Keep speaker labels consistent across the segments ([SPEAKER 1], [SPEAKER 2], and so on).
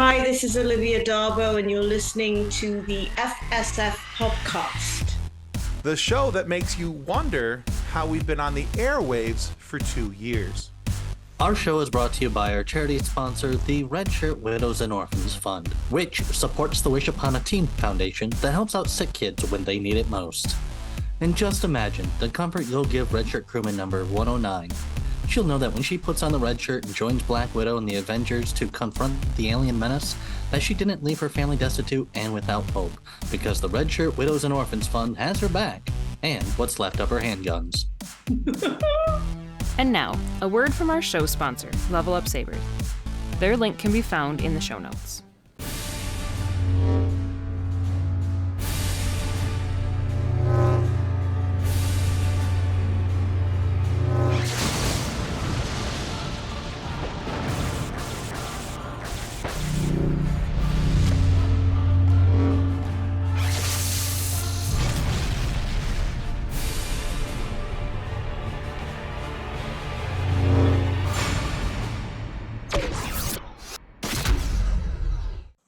[SPEAKER 1] Hi, this is Olivia Darbo, and you're listening to the FSF podcast.
[SPEAKER 2] The show that makes you wonder how we've been on the airwaves for 2 years.
[SPEAKER 3] Our show is brought to you by our charity sponsor, the Red Shirt Widows and Orphans Fund, which supports the Wish Upon a Teen Foundation that helps out sick kids when they need it most. And just imagine the comfort you'll give Red Shirt crewman number 109. She'll know that when she puts on the red shirt and joins Black Widow and the Avengers to confront the alien menace, that she didn't leave her family destitute and without hope, because the Red Shirt Widows and Orphans Fund has her back, and what's left of her handguns.
[SPEAKER 4] And now, a word from our show sponsor, Level Up Sabers. Their link can be found in the show notes.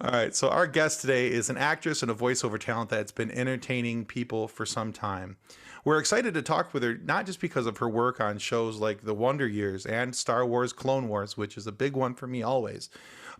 [SPEAKER 2] All right, so our guest today is an actress and a voiceover talent that's been entertaining people for some time. We're excited to talk with her, not just because of her work on shows like The Wonder Years and Star Wars Clone Wars, which is a big one for me always,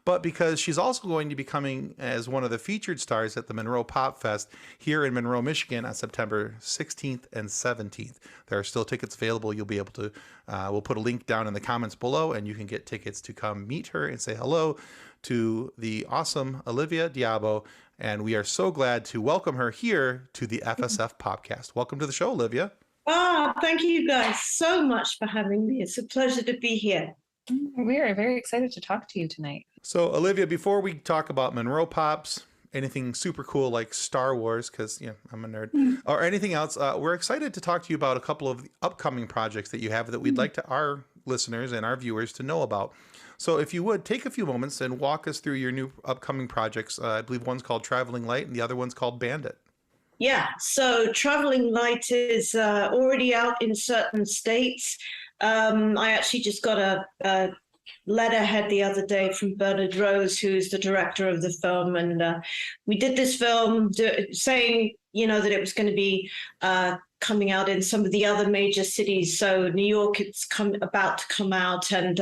[SPEAKER 2] but because she's also going to be coming as one of the featured stars at the Monroe Pop Fest here in Monroe, Michigan on September 16th and 17th. There are still tickets available. You'll be able to, we'll put a link down in the comments below, and you can get tickets to come meet her and say hello to the awesome Olivia Diabo, and we are so glad to welcome her here to the FSF podcast. Welcome to the show, Olivia.
[SPEAKER 1] Thank you guys so much for having me. It's a pleasure to be here.
[SPEAKER 5] We are very excited to talk to you tonight.
[SPEAKER 2] So, Olivia, before we talk about Monroe Pops, anything super cool like Star Wars, because I'm a nerd, or anything else, we're excited to talk to you about a couple of the upcoming projects that you have that we'd like to our listeners and our viewers to know about. So if you would, take a few moments and walk us through your new upcoming projects. I believe one's called Traveling Light and the other one's called Bandit.
[SPEAKER 1] Yeah, so Traveling Light is already out in certain states. I actually just got a letterhead the other day from Bernard Rose, who's the director of the film. And we did this film saying, that it was going to be coming out in some of the other major cities. So New York, it's about to come out, and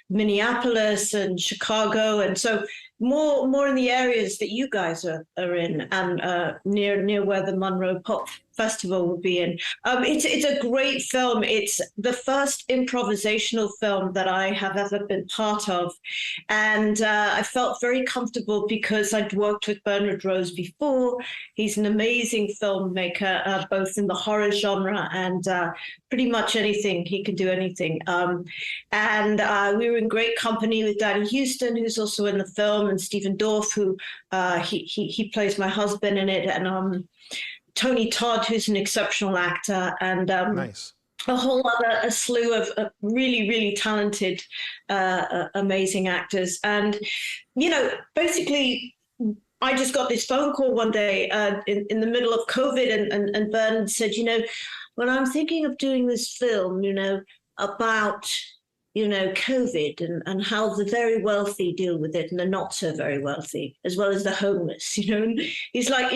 [SPEAKER 1] Minneapolis and Chicago. And so more in the areas that you guys are in, and near where the Monroe Pop Festival will be in. It's a great film. It's the first improvisational film that I have ever been part of. And I felt very comfortable because I'd worked with Bernard Rose before. He's an amazing filmmaker, both in the horror genre and pretty much anything. He can do anything. And we were in great company with Danny Houston, who's also in the film, and Stephen Dorff, who he plays my husband in it, and Tony Todd, who's an exceptional actor, and
[SPEAKER 2] Nice.
[SPEAKER 1] a slew of really, really talented, amazing actors. And, basically, I just got this phone call one day in the middle of COVID, and Bernard said, when I'm thinking of doing this film, about COVID and how the very wealthy deal with it and the not so very wealthy, as well as the homeless, And he's like,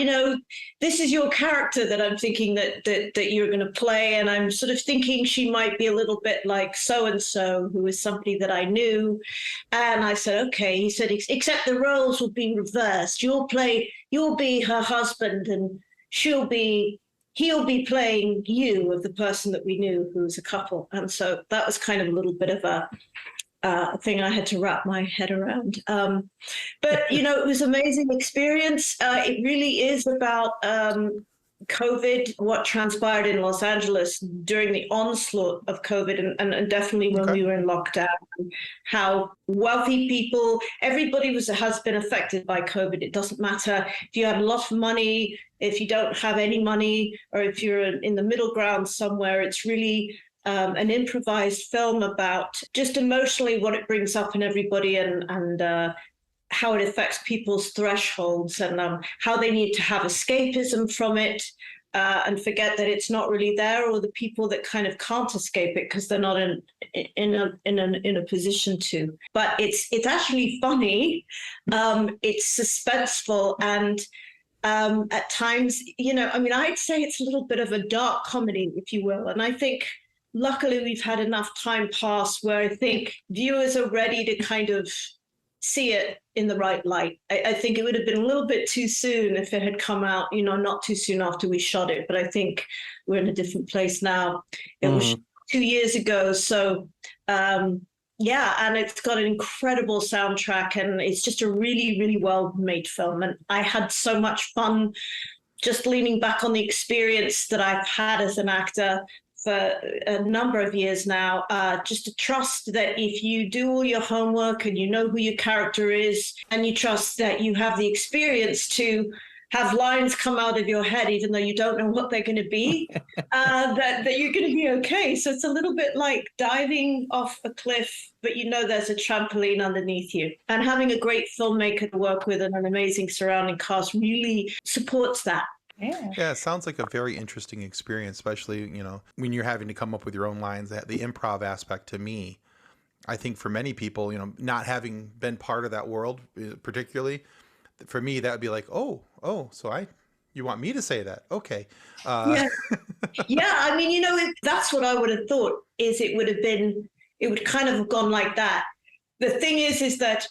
[SPEAKER 1] this is your character that I'm thinking that you're going to play. And I'm sort of thinking she might be a little bit like so-and-so, who is somebody that I knew. And I said, okay. He said, except the roles will be reversed. You'll be her husband, and he'll be playing you, of the person that we knew who was a couple. And so that was kind of a little bit of a thing I had to wrap my head around. But, it was an amazing experience. It really is about COVID, what transpired in Los Angeles during the onslaught of COVID, and definitely when we were in lockdown, how wealthy people, everybody has been affected by COVID. It doesn't matter if you have a lot of money, if you don't have any money, or if you're in the middle ground somewhere. It's really an improvised film about just emotionally what it brings up in everybody, and how it affects people's thresholds, and how they need to have escapism from it, and forget that it's not really there, or the people that kind of can't escape it because they're not in a position to. But it's actually funny. It's suspenseful, and at times, I'd say it's a little bit of a dark comedy, if you will. And I think luckily we've had enough time pass where I think viewers are ready to kind of see it in the right light. I think it would have been a little bit too soon if it had come out, not too soon after we shot it. But I think we're in a different place now. It was 2 years ago. So, and it's got an incredible soundtrack, and it's just a really, really well-made film. And I had so much fun just leaning back on the experience that I've had as an actor for a number of years now, just to trust that if you do all your homework and you know who your character is, and you trust that you have the experience to have lines come out of your head, even though you don't know what they're going to be, that you're going to be okay. So it's a little bit like diving off a cliff, but there's a trampoline underneath you. And having a great filmmaker to work with and an amazing surrounding cast really supports that.
[SPEAKER 2] Yeah, it sounds like a very interesting experience, especially, when you're having to come up with your own lines. The improv aspect, to me, I think for many people, not having been part of that world particularly, for me, that would be like, oh, so you want me to say that? Okay.
[SPEAKER 1] Yeah. That's what I would have thought, is it would kind of have gone like that. The thing is that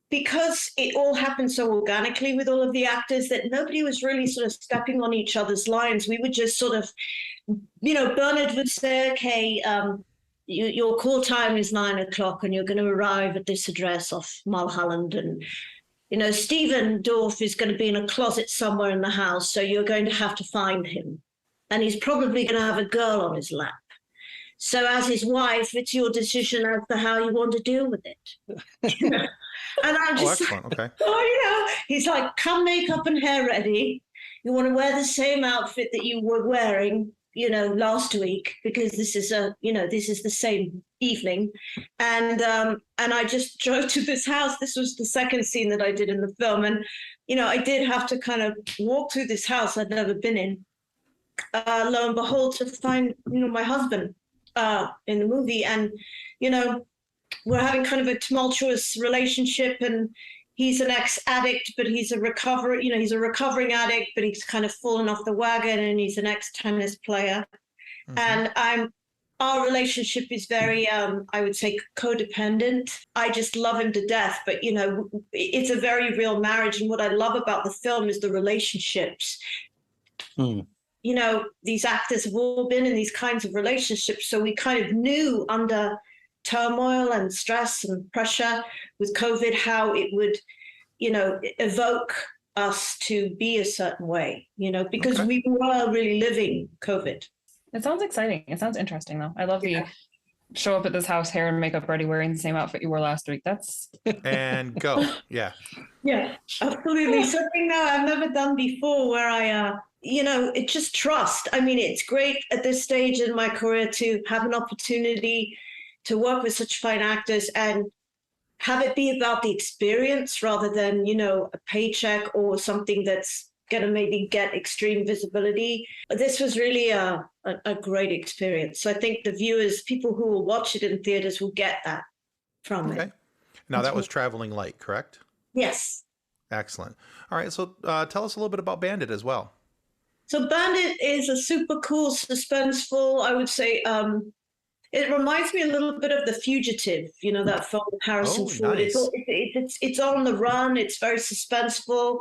[SPEAKER 1] because it all happened so organically with all of the actors that nobody was really sort of stepping on each other's lines. We would just sort of, Bernard would say, okay, your call time is 9:00 and you're going to arrive at this address off Mulholland, and Stephen Dorff is going to be in a closet somewhere in the house, so you're going to have to find him. And he's probably going to have a girl on his lap. So as his wife, it's your decision as to how you want to deal with it. And I'm just
[SPEAKER 2] okay.
[SPEAKER 1] He's like, come makeup and hair ready. You want to wear the same outfit that you were wearing, last week, because this is the same evening. And I just drove to this house. This was the second scene that I did in the film. And, I did have to kind of walk through this house I'd never been in, lo and behold, to find, my husband in the movie. And, we're having kind of a tumultuous relationship, and he's an ex-addict, but he's a recovering addict, but he's kind of fallen off the wagon, and he's an ex-tennis player. Mm-hmm. And our relationship is very, I would say, codependent. I just love him to death, but, it's a very real marriage. And what I love about the film is the relationships. These actors have all been in these kinds of relationships. So we kind of knew under turmoil and stress and pressure with COVID how it would, evoke us to be a certain way, because we were really living COVID.
[SPEAKER 5] It sounds exciting. It sounds interesting, though. I love the show up at this house, hair and makeup ready, wearing the same outfit you wore last week. That's
[SPEAKER 2] and go. Yeah,
[SPEAKER 1] absolutely. Something that I've never done before, where I it just trust. I mean, it's great at this stage in my career to have an opportunity to work with such fine actors and have it be about the experience rather than, a paycheck or something that's going to maybe get extreme visibility. This was really a great experience. So I think the viewers, people who will watch it in theaters, will get that from it.
[SPEAKER 2] Now, that was Traveling Light, correct?
[SPEAKER 1] Yes.
[SPEAKER 2] Excellent. All right. So tell us a little bit about Bandit as well.
[SPEAKER 1] So Bandit is a super cool, suspenseful, I would say, it reminds me a little bit of The Fugitive, that film with Harrison Ford.
[SPEAKER 2] Nice.
[SPEAKER 1] It's on the run. It's very suspenseful.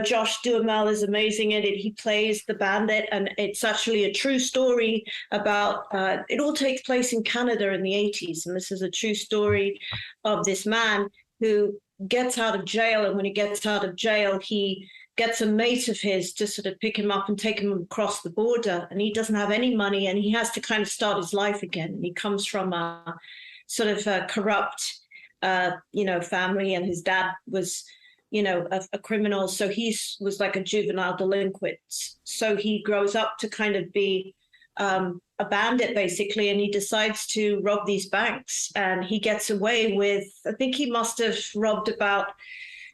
[SPEAKER 1] Josh Duhamel is amazing in it. He plays the bandit, and it's actually a true story about, it all takes place in Canada in the 80s. And this is a true story of this man who gets out of jail. And when he gets out of jail, he gets a mate of his to sort of pick him up and take him across the border. And he doesn't have any money, and he has to kind of start his life again. And he comes from a sort of a corrupt, family, and his dad was, a criminal. So he was like a juvenile delinquent. So he grows up to kind of be a bandit, basically, and he decides to rob these banks. And he gets away with, I think he must have robbed about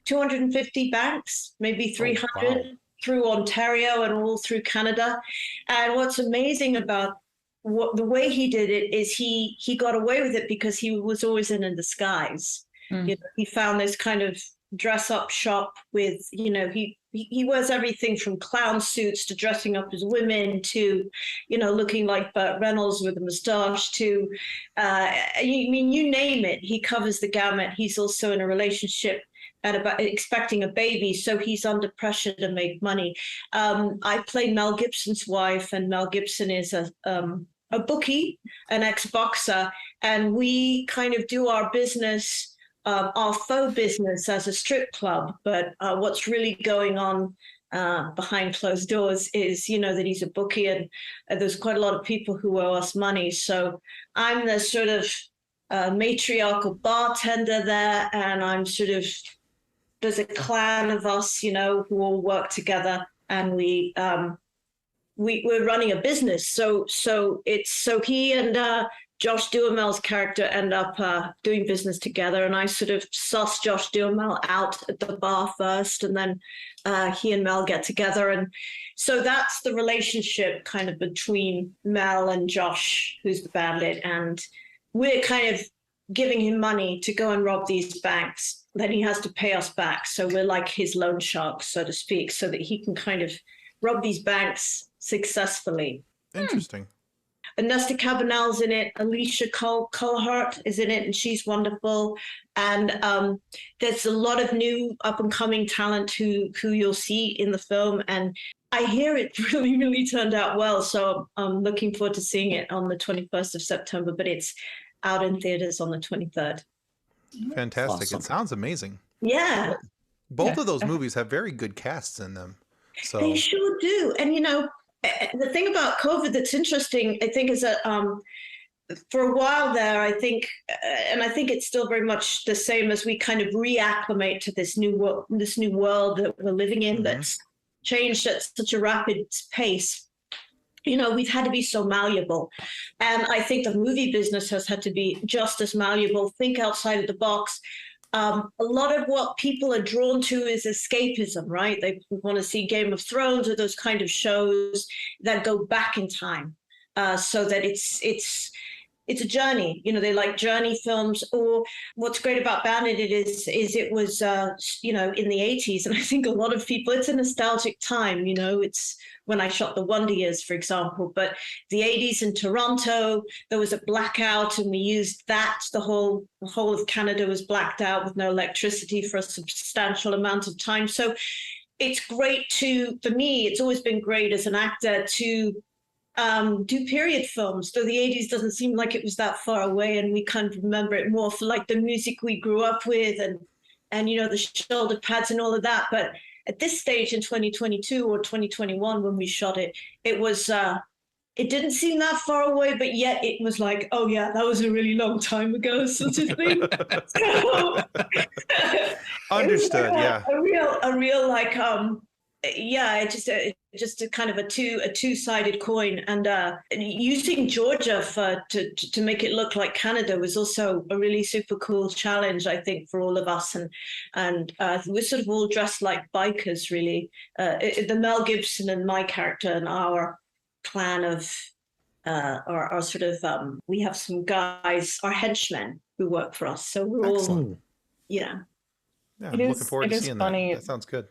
[SPEAKER 1] 250 banks, maybe 300 through Ontario and all through Canada. And what's amazing about the way he did it is he got away with it because he was always in a disguise. He found this kind of dress up shop with, he wears everything from clown suits to dressing up as women to, looking like Burt Reynolds with a mustache to, you name it, he covers the gamut. He's also in a relationship and about expecting a baby, so he's under pressure to make money. I play Mel Gibson's wife, and Mel Gibson is a bookie, an ex-boxer, and we kind of do our business, our faux business as a strip club. But what's really going on behind closed doors is, that he's a bookie, and there's quite a lot of people who owe us money. So I'm the sort of matriarchal bartender there, and I'm sort of, there's a clan of us, who all work together, and we're running a business. So he and Josh Duhamel's character end up doing business together, and I sort of suss Josh Duhamel out at the bar first, and then he and Mel get together. And so that's the relationship kind of between Mel and Josh, who's the bandit, and we're kind of giving him money to go and rob these banks. Then he has to pay us back. So we're like his loan sharks, so to speak, so that he can kind of rob these banks successfully.
[SPEAKER 2] Interesting.
[SPEAKER 1] Nesta Cabanel's in it. Alicia Colhart is in it, and she's wonderful. And there's a lot of new up-and-coming talent who you'll see in the film. And I hear it really, really turned out well. So I'm looking forward to seeing it on the 21st of September, but it's out in theaters on the 23rd.
[SPEAKER 2] Fantastic.
[SPEAKER 3] Awesome.
[SPEAKER 2] It sounds amazing.
[SPEAKER 1] Yeah.
[SPEAKER 2] Both of those movies have very good casts in them. So
[SPEAKER 1] They sure do. And, the thing about COVID that's interesting, I think, is that for a while there, I think it's still very much the same as we kind of reacclimate to this new world that we're living in, that's changed at such a rapid pace. We've had to be so malleable. And I think the movie business has had to be just as malleable, think outside of the box. A lot of what people are drawn to is escapism, right? They want to see Game of Thrones or those kind of shows that go back in time, so that it's a journey. They like journey films. Or what's great about Bandit is it was in the 80s, and I think a lot of people, it's a nostalgic time. It's when I shot The Wonder Years, for example. But the 80s in Toronto, there was a blackout, and we used that. The whole of Canada was blacked out with no electricity for a substantial amount of time. So it's great for me, it's always been great as an actor to do period films, though the 80s doesn't seem like it was that far away, and we kind of remember it more for like the music we grew up with and the shoulder pads and all of that. But at this stage in 2022 or 2021, when we shot it, it was it didn't seem that far away, but yet it was like, oh yeah, that was a really long time ago, sort of thing.
[SPEAKER 2] Understood. Yeah.
[SPEAKER 1] A real like just a kind of a two-sided coin. And using Georgia to make it look like Canada was also a really super cool challenge, I think, for all of us. And we're sort of all dressed like bikers, really. The Mel Gibson and my character and our clan of are sort of we have some guys, our henchmen, who work for us. So we're
[SPEAKER 2] Excellent.
[SPEAKER 1] all yeah.
[SPEAKER 2] I'm looking forward to seeing that. That sounds good.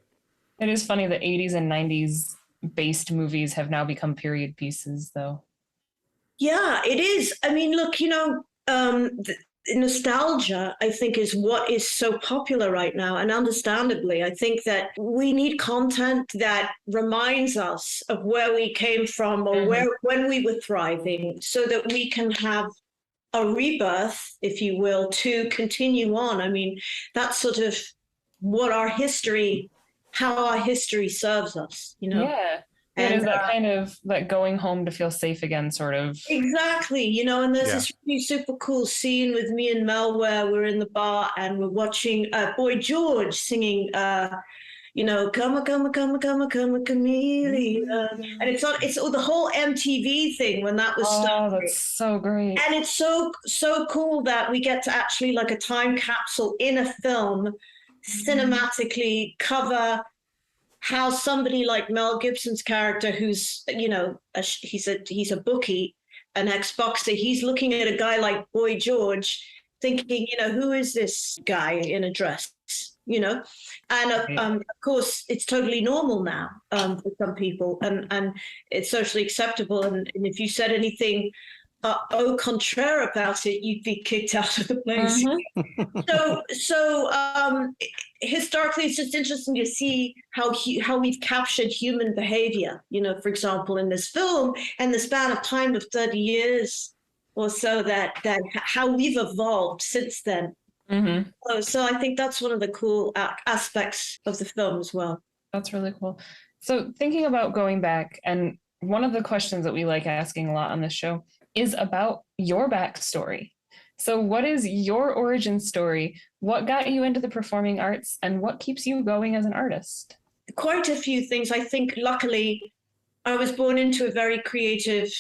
[SPEAKER 5] It is funny that 80s and 90s based movies have now become period pieces, though.
[SPEAKER 1] Yeah, it is. I mean, look, nostalgia, I think, is what is so popular right now. And understandably, I think that we need content that reminds us of where we came from or when we were thriving, so that we can have a rebirth, if you will, to continue on. I mean, that's sort of what how our history serves us,
[SPEAKER 5] Yeah. It is that kind of that going home to feel safe again, sort of.
[SPEAKER 1] Exactly, and there's this really super cool scene with me and Mel where we're in the bar and we're watching Boy George singing, come a chameleon. And it's the whole MTV thing when that was started.
[SPEAKER 5] Oh, that's so great.
[SPEAKER 1] And it's so cool that we get to actually, like a time capsule in a film, cinematically cover how somebody like Mel Gibson's character, who's he's a bookie, an ex-boxer, he's looking at a guy like Boy George, thinking, who is this guy in a dress? And of course, it's totally normal now for some people, and it's socially acceptable. And if you said anything au contraire about it, you'd be kicked out of the place. So historically, it's just interesting to see how we've captured human behavior. For example, in this film, and the span of time of 30 years or so, that how we've evolved since then. So I think that's one of the cool aspects of the film as well.
[SPEAKER 5] That's really cool. So thinking about going back, and one of the questions that we like asking a lot on this show is about your backstory. So what is your origin story? What got you into the performing arts, and what keeps you going as an artist?
[SPEAKER 1] Quite a few things. I think luckily I was born into a very creative,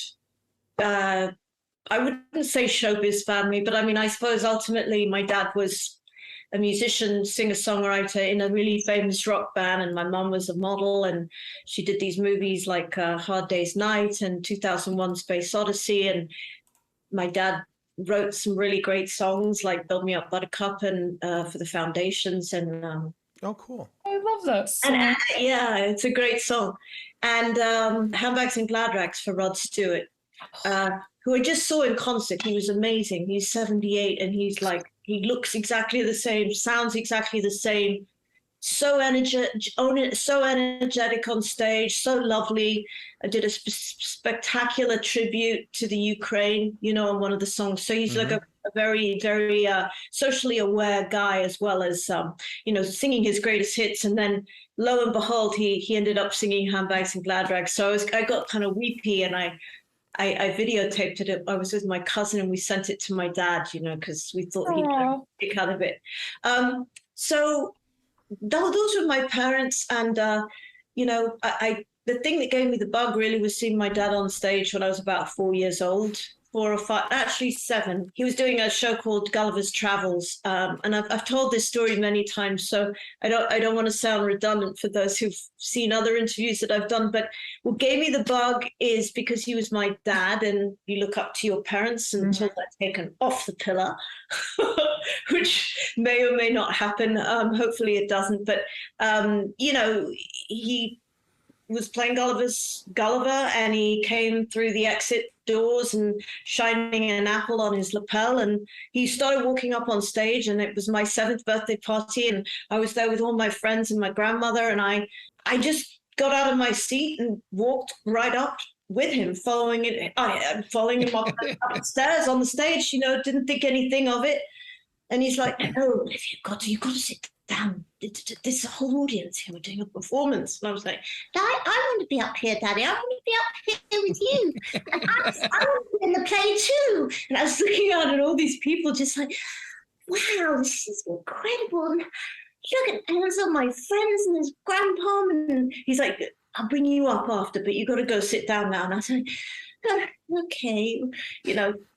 [SPEAKER 1] I wouldn't say showbiz family, but I mean, I suppose ultimately my dad was a musician, singer-songwriter in a really famous rock band, and my mom was a model, and she did these movies like Hard Day's Night and 2001 Space Odyssey, and my dad wrote some really great songs like Build Me Up Buttercup and for the Foundations, and
[SPEAKER 2] oh, cool.
[SPEAKER 5] I love that song.
[SPEAKER 1] and yeah, it's a great song. And Handbags and Glad Rags for Rod Stewart, who I just saw in concert. He was amazing. He's 78, and he looks exactly the same, sounds exactly the same. So energetic on stage, so lovely. I did a spectacular tribute to the Ukraine, on one of the songs. So he's like a very, very socially aware guy, as well as, singing his greatest hits. And then lo and behold, he ended up singing Handbags and Glad Rags. So I got kind of weepy, and I videotaped it. I was with my cousin, and we sent it to my dad, because we thought he'd get a kick out of it. So those were my parents. And, the thing that gave me the bug really was seeing my dad on stage when I was about 4 years old, 4 or 5, actually 7. He was doing a show called Gulliver's Travels. And I've told this story many times, so I don't want to sound redundant for those who've seen other interviews that I've done. But what gave me the bug is because he was my dad, and you look up to your parents until they're taken off the pillar, which may or may not happen. Hopefully it doesn't. But, he was playing Gulliver, and he came through the exit doors and shining an apple on his lapel, and he started walking up on stage, and it was my 7th birthday party, and I was there with all my friends and my grandmother, and I just got out of my seat and walked right up with him, following him up the stairs on the stage, didn't think anything of it. And he's like, "Oh, you've got to sit down. There's a whole audience here. We're doing a performance." And I was like, "I want to be up here, Daddy. I want to be up here with you. And I want to be in the play too." And I was looking out at all these people just like, "Wow, this is incredible. And look at those are my friends and his grandpa." And he's like, "I'll bring you up after, but you got to go sit down now." And I was like, "Okay,"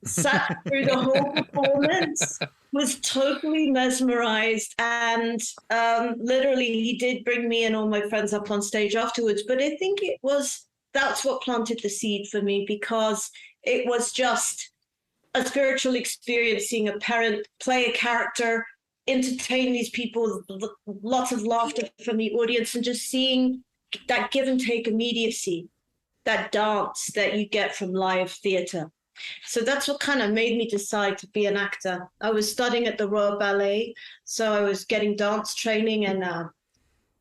[SPEAKER 1] sat through the whole performance, was totally mesmerized, and literally he did bring me and all my friends up on stage afterwards. But I think that's what planted the seed for me, because it was just a spiritual experience, seeing a parent play a character, entertain these people, lots of laughter from the audience, and just seeing that give and take immediacy, that dance that you get from live theater. So that's what kind of made me decide to be an actor. I was studying at the Royal Ballet, so I was getting dance training, and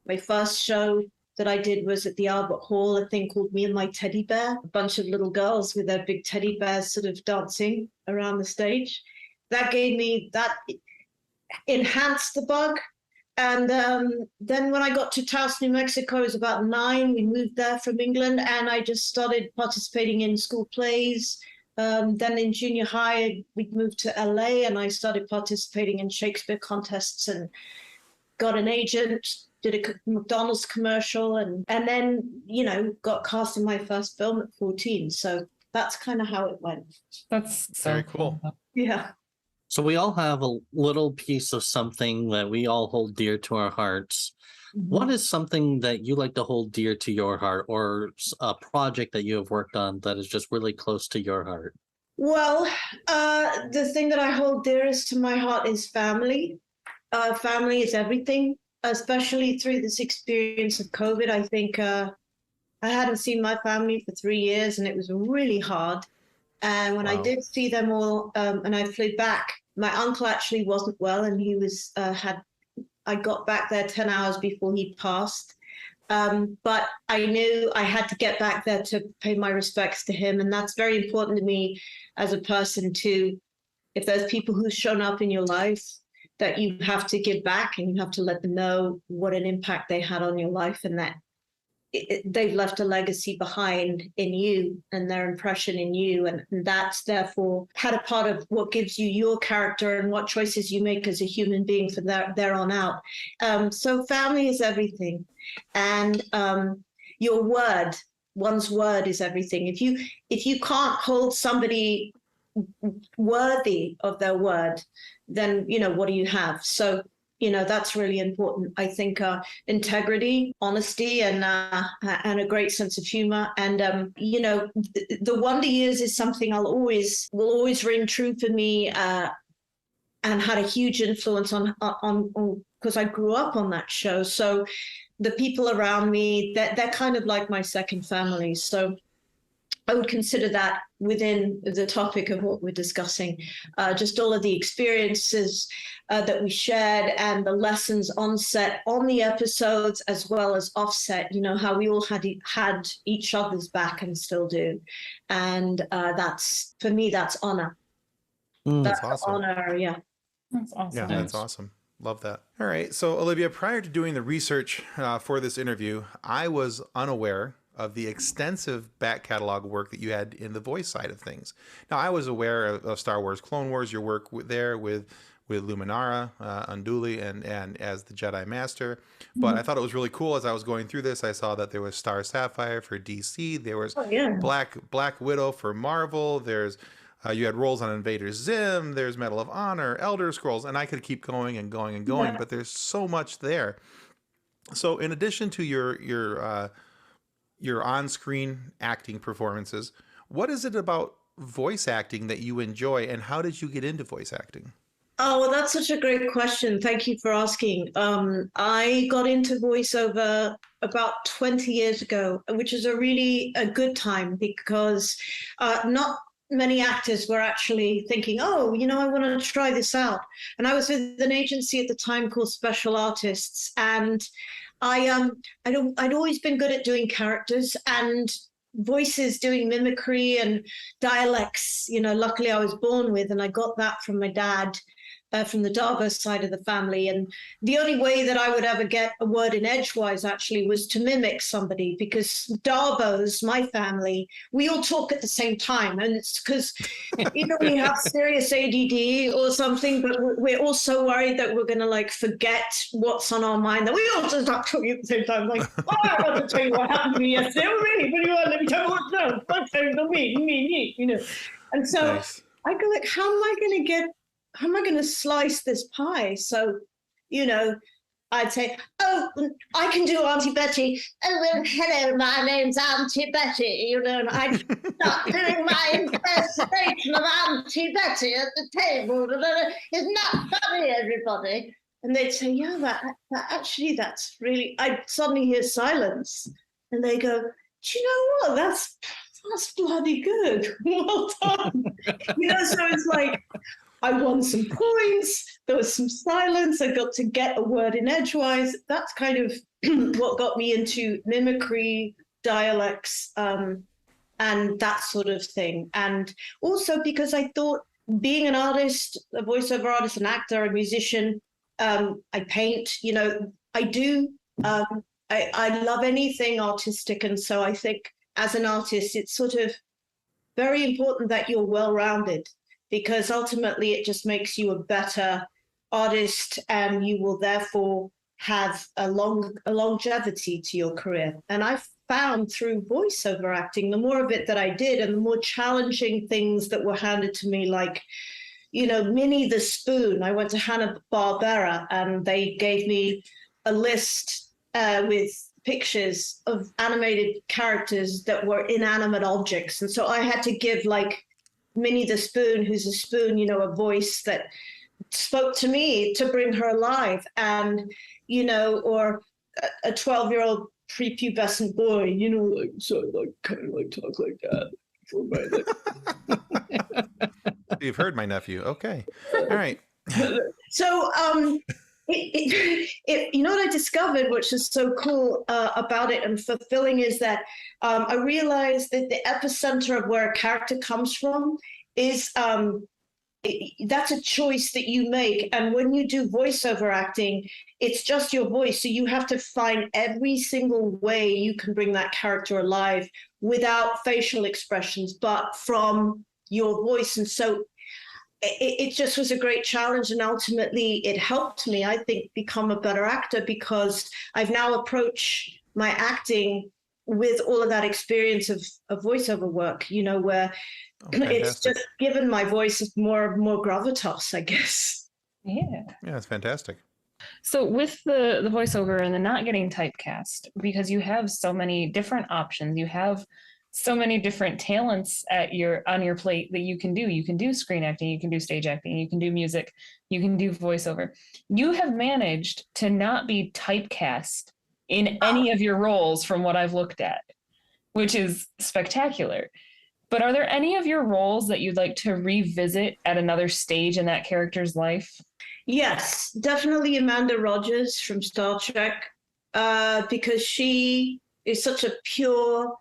[SPEAKER 1] my first show that I did was at the Albert Hall, a thing called Me and My Teddy Bear, a bunch of little girls with their big teddy bears sort of dancing around the stage. That enhanced the bug. And then when I got to Taos, New Mexico, I was about 9. We moved there from England, and I just started participating in school plays. Then in junior high, we moved to LA, and I started participating in Shakespeare contests and got an agent, did a McDonald's commercial, and then, got cast in my first film at 14. So that's kind of how it went.
[SPEAKER 5] That's so
[SPEAKER 2] very cool.
[SPEAKER 1] Yeah.
[SPEAKER 3] So we all have a little piece of something that we all hold dear to our hearts. What is something that you like to hold dear to your heart, or a project that you have worked on that is just really close to your heart?
[SPEAKER 1] Well, the thing that I hold dearest to my heart is family. Family is everything, especially through this experience of COVID. I think I hadn't seen my family for 3 years, and it was really hard. And when I
[SPEAKER 2] Wow.
[SPEAKER 1] did see them all, and I flew back, my uncle actually wasn't well, and he was had. I got back there 10 hours before he passed. But I knew I had to get back there to pay my respects to him, and that's very important to me as a person too. If there's people who've shown up in your life, that you have to give back, and you have to let them know what an impact they had on your life, and that they've left a legacy behind in you and their impression in you, and that's therefore had a part of what gives you your character and what choices you make as a human being from there on out. So family is everything, and your word, one's word is everything. If you can't hold somebody worthy of their word, then what do you have? So that's really important. I think integrity, honesty, and a great sense of humor. And the Wonder Years is something will always ring true for me, and had a huge influence on because I grew up on that show. So the people around me, they're kind of like my second family. So I would consider that within the topic of what we're discussing, just all of the experiences that we shared and the lessons on set, on the episodes, as well as offset, how we all had each other's back and still do. And for me, that's honor.
[SPEAKER 2] That's
[SPEAKER 1] That's
[SPEAKER 2] awesome.
[SPEAKER 1] honor, yeah.
[SPEAKER 5] That's awesome.
[SPEAKER 2] Yeah, that's awesome. Love that. All right. So, Olivia, prior to doing the research for this interview, I was unaware of the extensive back catalog work that you had in the voice side of things. Now, I was aware of Star Wars Clone Wars, your work there with Luminara, Unduli, and as the Jedi Master. But I thought it was really cool as I was going through this. I saw that there was Star Sapphire for DC. There was Black Widow for Marvel. There's you had roles on Invader Zim. There's Medal of Honor, Elder Scrolls, and I could keep going and going and going. But there's so much there. So, in addition to your on-screen acting performances, what is it about voice acting that you enjoy, and how did you get into voice acting?
[SPEAKER 1] Oh, well, that's such a great question. Thank you for asking. I got into voiceover about 20 years ago, which is a good time, because not many actors were actually thinking, oh, I want to try this out. And I was with an agency at the time called Special Artists, and I'd always been good at doing characters and voices, doing mimicry and dialects. Luckily I was born with, and I got that from my dad. From the Darbo side of the family. And the only way that I would ever get a word in edgewise actually was to mimic somebody, because Darbos, my family, we all talk at the same time. And it's because either we have serious ADD or something, but we're all so worried that we're going to forget what's on our mind that we all just start talking at the same time. Like, oh, I want to tell you what happened to me yesterday. Oh, really? What do you want? Let me tell you what's no. Fuck, me. And so
[SPEAKER 2] Nice.
[SPEAKER 1] I go how am I going to slice this pie? So, I'd say, oh, I can do Auntie Betty. Oh, well, hello, my name's Auntie Betty, and I'd start doing my impersonation of Auntie Betty at the table. Isn't that funny, everybody? And they'd say, yeah, that's really, I'd suddenly hear silence. And they go, do you know what? That's bloody good. Well done. So it's like, I won some points. There was some silence. I got to get a word in edgewise. That's kind of what got me into mimicry, dialects, and that sort of thing. And also because I thought, being an artist, a voiceover artist, an actor, a musician, I paint, I do. I love anything artistic. And so I think as an artist, it's sort of very important that you're well-rounded, because ultimately it just makes you a better artist, and you will therefore have a longevity to your career. And I found through voiceover acting, the more of it that I did and the more challenging things that were handed to me, like, Minnie the Spoon. I went to Hanna-Barbera and they gave me a list with pictures of animated characters that were inanimate objects. And so I had to give Minnie the Spoon, who's a spoon, a voice that spoke to me to bring her alive. And, or a 12-year-old prepubescent boy, kind of talk like that.
[SPEAKER 2] You've heard my nephew. Okay. All right.
[SPEAKER 1] So, what I discovered, which is so cool about it and fulfilling, is that I realized that the epicenter of where a character comes from is that's a choice that you make. And when you do voiceover acting, it's just your voice. So you have to find every single way you can bring that character alive without facial expressions, but from your voice. And so it just was a great challenge. And ultimately, it helped me, I think, become a better actor, because I've now approached my acting with all of that experience of voiceover work, where it's just given my voice more gravitas, I guess.
[SPEAKER 5] Yeah.
[SPEAKER 2] Yeah, it's fantastic.
[SPEAKER 5] So with the voiceover and the not getting typecast, because you have so many different options, you have so many different talents on your plate that you can do. You can do screen acting, you can do stage acting, you can do music, you can do voiceover. You have managed to not be typecast in any of your roles from what I've looked at, which is spectacular. But are there any of your roles that you'd like to revisit at another stage in that character's life?
[SPEAKER 1] Yes, definitely Amanda Rogers from Star Trek, because she is such a pure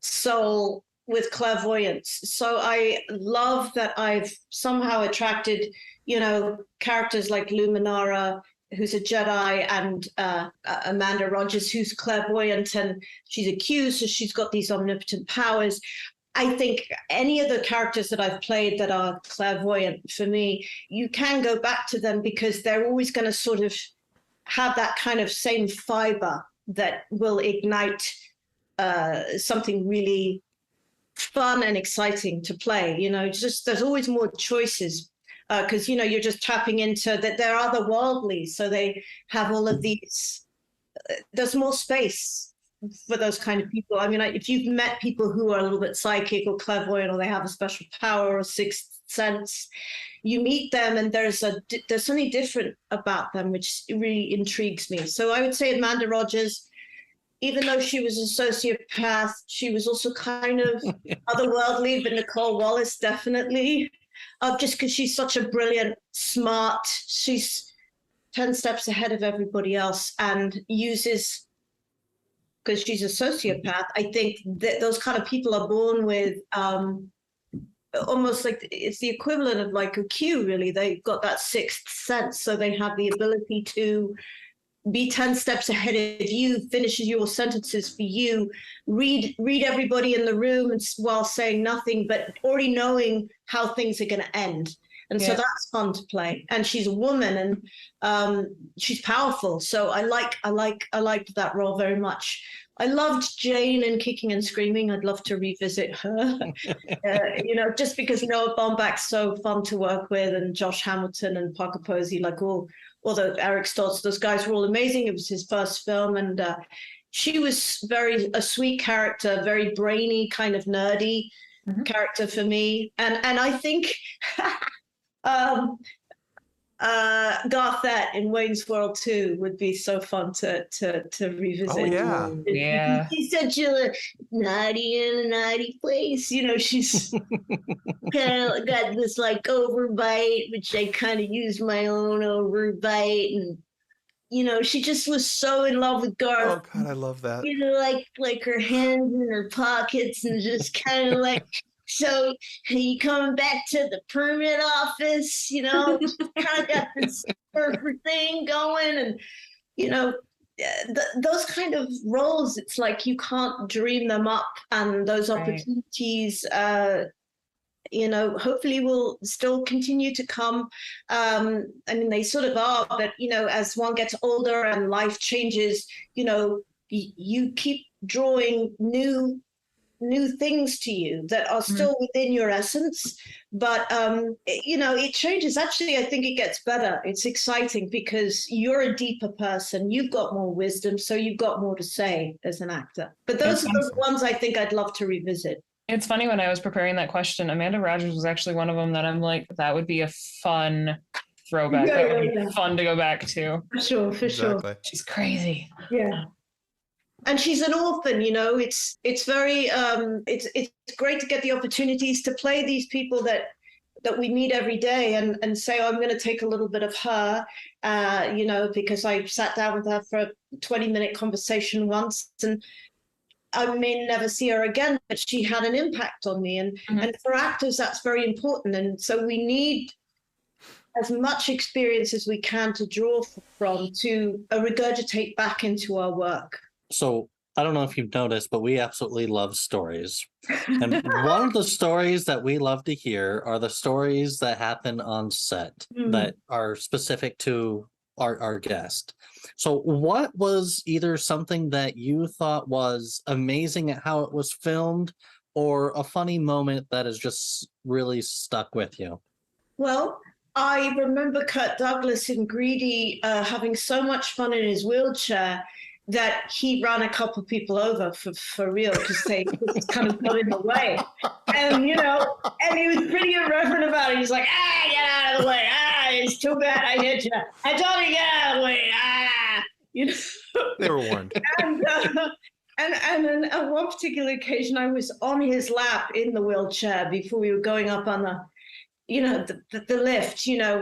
[SPEAKER 1] soul with clairvoyance. So I love that I've somehow attracted, characters like Luminara, who's a Jedi, and Amanda Rogers, who's clairvoyant, and she's a Q, so she's got these omnipotent powers. I think any of the characters that I've played that are clairvoyant, for me, you can go back to them because they're always going to sort of have that kind of same fiber that will ignite something really fun and exciting to play. Just there's always more choices because, you're just tapping into that they're otherworldly. So they have all of these, there's more space for those kind of people. I mean, if you've met people who are a little bit psychic or clairvoyant, or they have a special power or sixth sense, you meet them and there's something different about them, which really intrigues me. So I would say Amanda Rogers, even though she was a sociopath, she was also kind of otherworldly, but Nicole Wallace, definitely, just because she's such a brilliant, smart, she's 10 steps ahead of everybody else and uses, because she's a sociopath, I think that those kind of people are born with almost like it's the equivalent of like a Q, really. They've got that sixth sense, so they have the ability to be 10 steps ahead of you, finishes your sentences for you, read everybody in the room while saying nothing, but already knowing how things are going to end. And so that's fun to play. And she's a woman and she's powerful. So I liked that role very much. I loved Jane in Kicking and Screaming. I'd love to revisit her, just because Noah Baumbach's so fun to work with, and Josh Hamilton and Parker Posey, like all the Eric Stoltz, those guys were all amazing. It was his first film. And she was a sweet character, very brainy, kind of nerdy character for me. And I think Garthette in Wayne's World 2 would be so fun to revisit.
[SPEAKER 2] Oh, yeah.
[SPEAKER 5] Yeah.
[SPEAKER 1] She's such a naughty in a naughty place. She's kind of got this like overbite, which I kind of used my own overbite. And, she just was so in love with Garth.
[SPEAKER 2] Oh, God, I love that.
[SPEAKER 1] Like her hands in her pockets and just kind of like, so you coming back to the permit office, kind of got this surfer thing going, and those kind of roles, it's like you can't dream them up, and those opportunities hopefully will still continue to come. I mean, they sort of are, but as one gets older and life changes, you keep drawing new things to you that are still within your essence, but it changes. Actually, I think it gets better. It's exciting because you're a deeper person, you've got more wisdom, so you've got more to say as an actor. But those are the ones I think I'd love to revisit.
[SPEAKER 5] It's funny, when I was preparing that question, Amanda Rogers was actually one of them that I'm like, that would be a fun throwback.
[SPEAKER 1] Yeah,
[SPEAKER 5] That would
[SPEAKER 1] yeah,
[SPEAKER 5] be fun to go back to.
[SPEAKER 1] For sure, for sure.
[SPEAKER 2] Exactly.
[SPEAKER 5] She's crazy.
[SPEAKER 1] Yeah. And she's an orphan, you know. It's very it's great to get the opportunities to play these people that we meet every day, and say, oh, I'm going to take a little bit of her, you know, because I sat down with her for a 20-minute conversation once, and I may never see her again, but she had an impact on me. And for actors, that's very important. And so we need as much experience as we can to draw from, to regurgitate back into our work.
[SPEAKER 3] So I don't know if you've noticed, but we absolutely love stories. And one of the stories that we love to hear are the stories that happen on set that are specific to our guest. So what was either something that you thought was amazing at how it was filmed, or a funny moment that has just really stuck with you?
[SPEAKER 1] Well, I remember Kirk Douglas in Greedy having so much fun in his wheelchair that he ran a couple people over for real, because they kind of got in the way. And, you know, and he was pretty irreverent about it. He's like, get out of the way. It's too bad I hit you. I told you to get out of the way. You know?
[SPEAKER 2] They were warned.
[SPEAKER 1] And on one particular occasion, I was on his lap in the wheelchair before we were going up on the, you know, the lift, you know,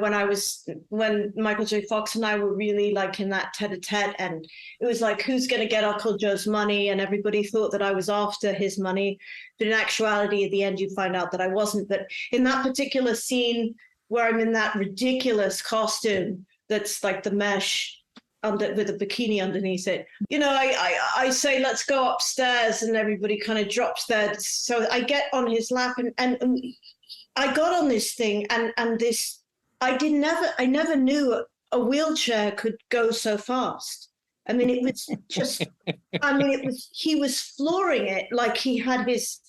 [SPEAKER 1] when Michael J. Fox and I were really like in that tete-a-tete, and it was like, who's going to get Uncle Joe's money? And everybody thought that I was after his money. But in actuality, at the end, you find out that I wasn't. But in that particular scene where I'm in that ridiculous costume that's like the mesh with a bikini underneath it, you know, I say, let's go upstairs, and everybody kind of drops there. So I get on his lap, and I got on this thing, and this, I never knew a wheelchair could go so fast. I mean, it was just, he was flooring it like he had his,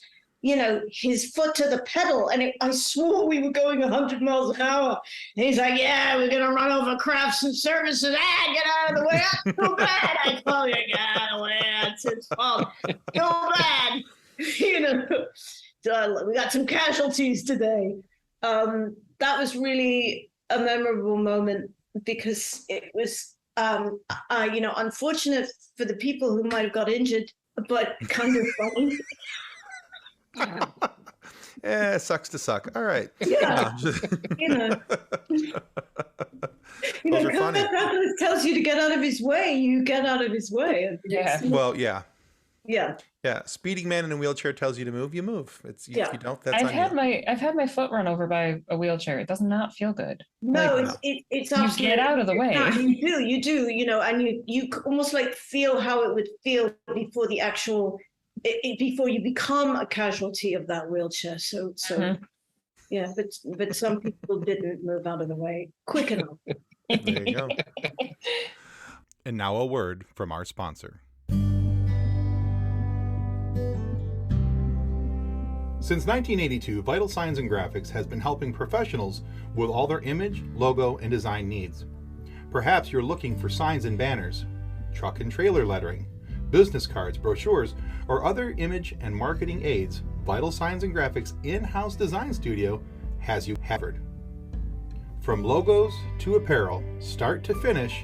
[SPEAKER 1] you know, his foot to the pedal, and I swore we were going 100 miles an hour. And he's like, yeah, we're going to run over crafts and services. Get out of the way. That's too bad. I told you, get out of the way. That's his fault. Too bad. You know, we got some casualties today. That was really a memorable moment, because it was, you know, unfortunate for the people who might have got injured, but kind of funny.
[SPEAKER 2] Yeah, it sucks to suck. All right.
[SPEAKER 1] Yeah. You know.
[SPEAKER 2] Those are funny.
[SPEAKER 1] Douglas tells you to get out of his way, you get out of his way.
[SPEAKER 5] Yeah.
[SPEAKER 2] Well, yeah.
[SPEAKER 1] Yeah.
[SPEAKER 2] Yeah. Speeding man in a wheelchair tells you to move, you move. It's you don't. That's
[SPEAKER 5] I've had my foot run over by a wheelchair. It does not feel good.
[SPEAKER 1] No,
[SPEAKER 5] like,
[SPEAKER 1] it's
[SPEAKER 5] you get out of the way.
[SPEAKER 1] You do, you know, and you almost like feel how it would feel before the actual, before you become a casualty of that wheelchair. So yeah, but some people didn't move out of the way quick enough.
[SPEAKER 2] There you go. And now a word from our sponsor. Since 1982, Vital Signs and Graphics has been helping professionals with all their image, logo, and design needs. Perhaps you're looking for signs and banners, truck and trailer lettering, business cards, brochures, or other image and marketing aids. Vital Signs and Graphics in-house design studio has you covered. From logos to apparel, start to finish,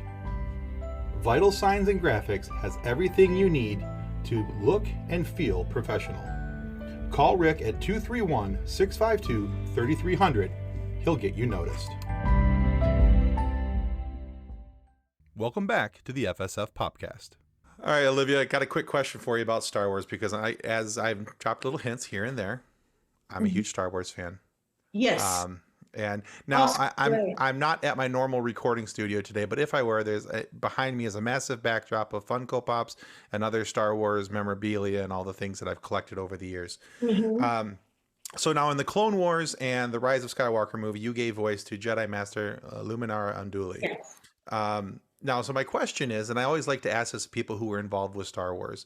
[SPEAKER 2] Vital Signs and Graphics has everything you need to look and feel professional. Call Rick at 231-652-3300. He'll get you noticed. Welcome back to the FSF Popcast. All right, Olivia, I got a quick question for you about Star Wars, because as I've dropped little hints here and there, I'm a huge Star Wars fan.
[SPEAKER 1] Yes.
[SPEAKER 2] And now I'm not at my normal recording studio today, but if I were, behind me is a massive backdrop of Funko Pops and other Star Wars memorabilia and all the things that I've collected over the years. Mm-hmm. So now in the Clone Wars and the Rise of Skywalker movie, you gave voice to Jedi Master Luminara Unduli.
[SPEAKER 1] Yes.
[SPEAKER 2] Now, so my question is, and I always like to ask this to people who were involved with Star Wars,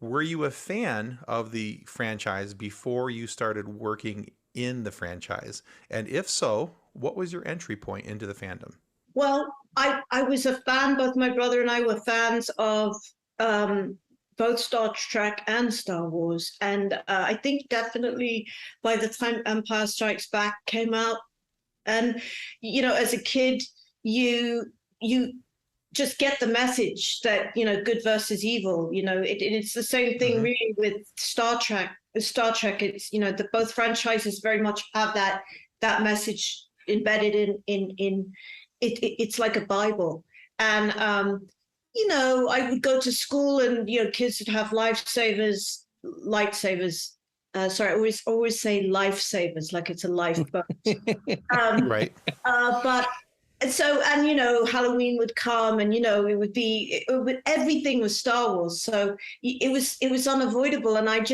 [SPEAKER 2] were you a fan of the franchise before you started working in the franchise? And if so, what was your entry point into the fandom?
[SPEAKER 1] Well, I was a fan. Both my brother and I were fans of both Star Trek and Star Wars. And I think definitely by the time Empire Strikes Back came out, and as a kid, you just get the message that good versus evil. It's the same thing really with Star Trek. Star Trek, it's both franchises very much have that message embedded in it. It's like a Bible. And I would go to school and kids would have lightsabers. Sorry, I always say lifesavers like it's a lifeboat.
[SPEAKER 2] Right.
[SPEAKER 1] But so, and Halloween would come, and everything was Star Wars, so it was unavoidable. And I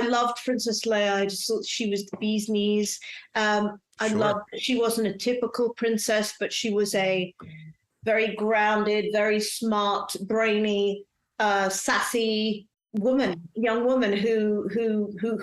[SPEAKER 1] loved Princess Leia. I just thought she was the bee's knees. She wasn't a typical princess, but she was a very grounded, very smart, brainy, sassy young woman who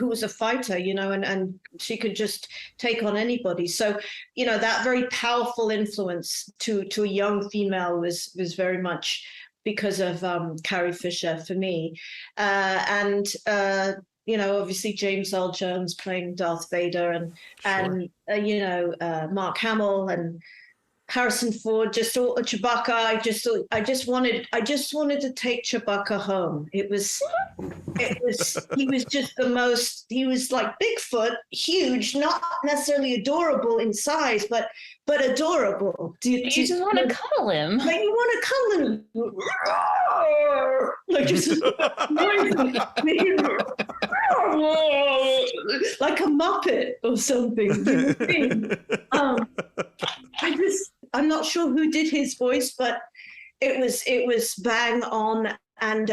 [SPEAKER 1] was a fighter, and she could just take on anybody. So, that very powerful influence to a young female was very much because of Carrie Fisher for me. And obviously James Earl Jones playing Darth Vader, and Mark Hamill and Harrison Ford, just all Chewbacca. I just wanted to take Chewbacca home. He was just the most. He was like Bigfoot, huge, not necessarily adorable in size, but adorable.
[SPEAKER 5] You just want to cuddle him.
[SPEAKER 1] Like you want to cuddle him. Like just like a Muppet or something. I'm not sure who did his voice, but it was bang on and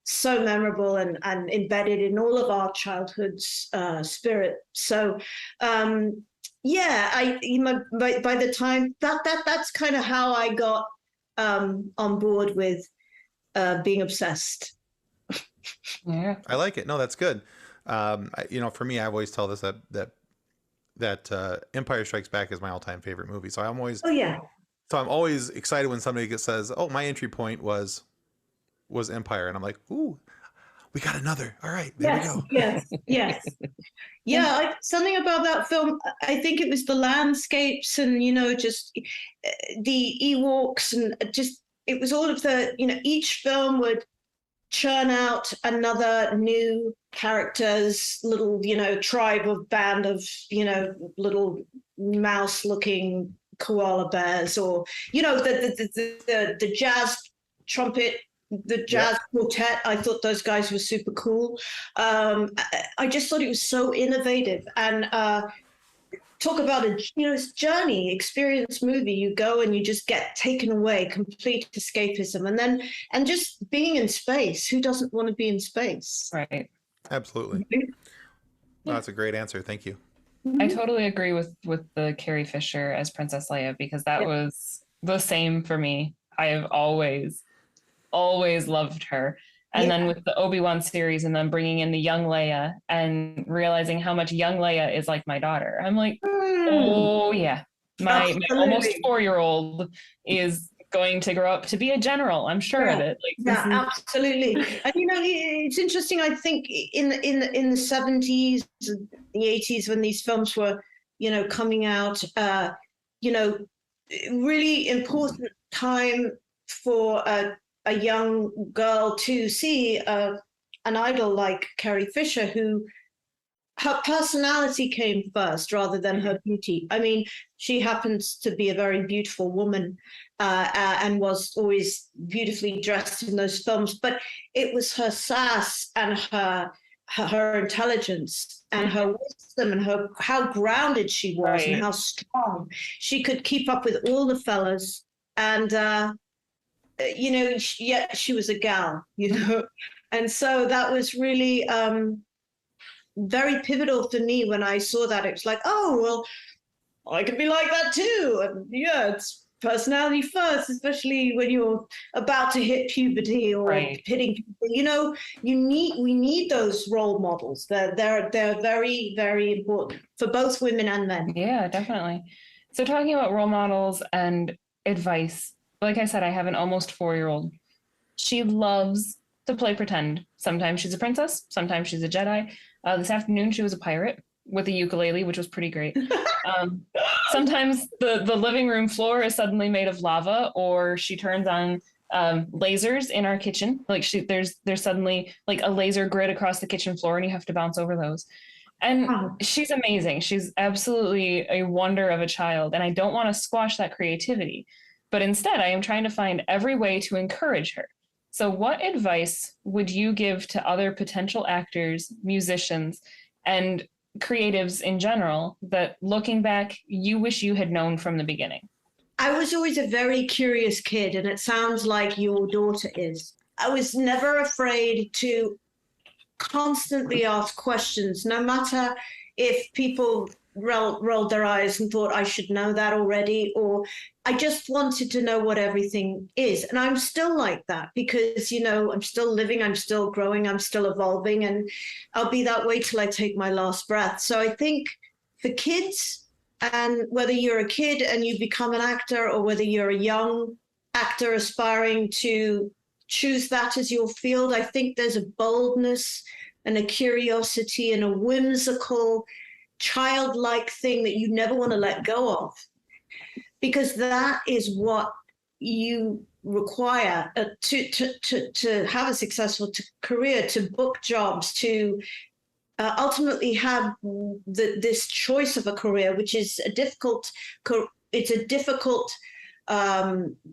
[SPEAKER 1] so memorable and embedded in all of our childhood's spirit. So by the time that's kind of how I got on board with being obsessed.
[SPEAKER 5] Yeah,
[SPEAKER 2] I like it. No, that's good. For me, I always tell this that Empire Strikes Back is my all-time favorite movie. So I'm always I'm always excited when somebody says, "Oh, my entry point was Empire," and I'm like, "Ooh, we got another. All right, there we go."
[SPEAKER 1] Yes. Yeah, something about that film. I think it was the landscapes and just the Ewoks and just it was all of the each film would churn out another new characters, little tribe of band of little mouse looking koala bears, or the jazz trumpet, the jazz quartet. I thought those guys were super cool. I just thought it was so innovative and talk about a journey experience movie. You go and you just get taken away, complete escapism, and just being in space. Who doesn't want to be in space?
[SPEAKER 5] right.
[SPEAKER 2] Absolutely. No, that's a great answer. Thank you.
[SPEAKER 5] I totally agree with the Carrie Fisher as Princess Leia, because that was the same for me. I have always loved her. And then with the Obi-Wan series and then bringing in the young Leia and realizing how much young Leia is like my daughter, I'm like, oh yeah, my almost 4-year-old is going to grow up to be a general. I'm sure of it.
[SPEAKER 1] Absolutely. And it's interesting. I think in the 70s, the 80s, when these films were coming out, really important time for a young girl to see an idol like Carrie Fisher, who her personality came first rather than her beauty. I mean, she happens to be a very beautiful woman and was always beautifully dressed in those films, but it was her sass and her intelligence and her wisdom and how grounded she was and how strong. She could keep up with all the fellas and yet she was a gal, and so that was really very pivotal for me when I saw that. It was like, oh, well, I could be like that too. And it's personality first, especially when you're about to hit puberty or hitting people. We need those role models. They're very, very important for both women and men.
[SPEAKER 5] Yeah, definitely. So talking about role models and advice, like I said, I have an almost 4-year-old. She loves to play pretend. Sometimes she's a princess, sometimes she's a Jedi. This afternoon she was a pirate with a ukulele, which was pretty great. Sometimes the living room floor is suddenly made of lava, or she turns on lasers in our kitchen. Like there's suddenly like a laser grid across the kitchen floor, and you have to bounce over those. And she's amazing. She's absolutely a wonder of a child. And I don't want to squash that creativity, but instead I am trying to find every way to encourage her. So what advice would you give to other potential actors, musicians, and creatives in general that, looking back, you wish you had known from the beginning?
[SPEAKER 1] I was always a very curious kid, and it sounds like your daughter is. I was never afraid to constantly ask questions, no matter if people rolled their eyes and thought I should know that already, or I just wanted to know what everything is. And I'm still like that because, you know, I'm still living, I'm still growing, I'm still evolving, and I'll be that way till I take my last breath. So I think for kids, and whether you're a kid and you become an actor, or whether you're a young actor aspiring to choose that as your field, I think there's a boldness and a curiosity and a whimsical, childlike thing that you never want to let go of, because that is what you require to have a successful career, to book jobs, to ultimately have this choice of a career, which is a difficult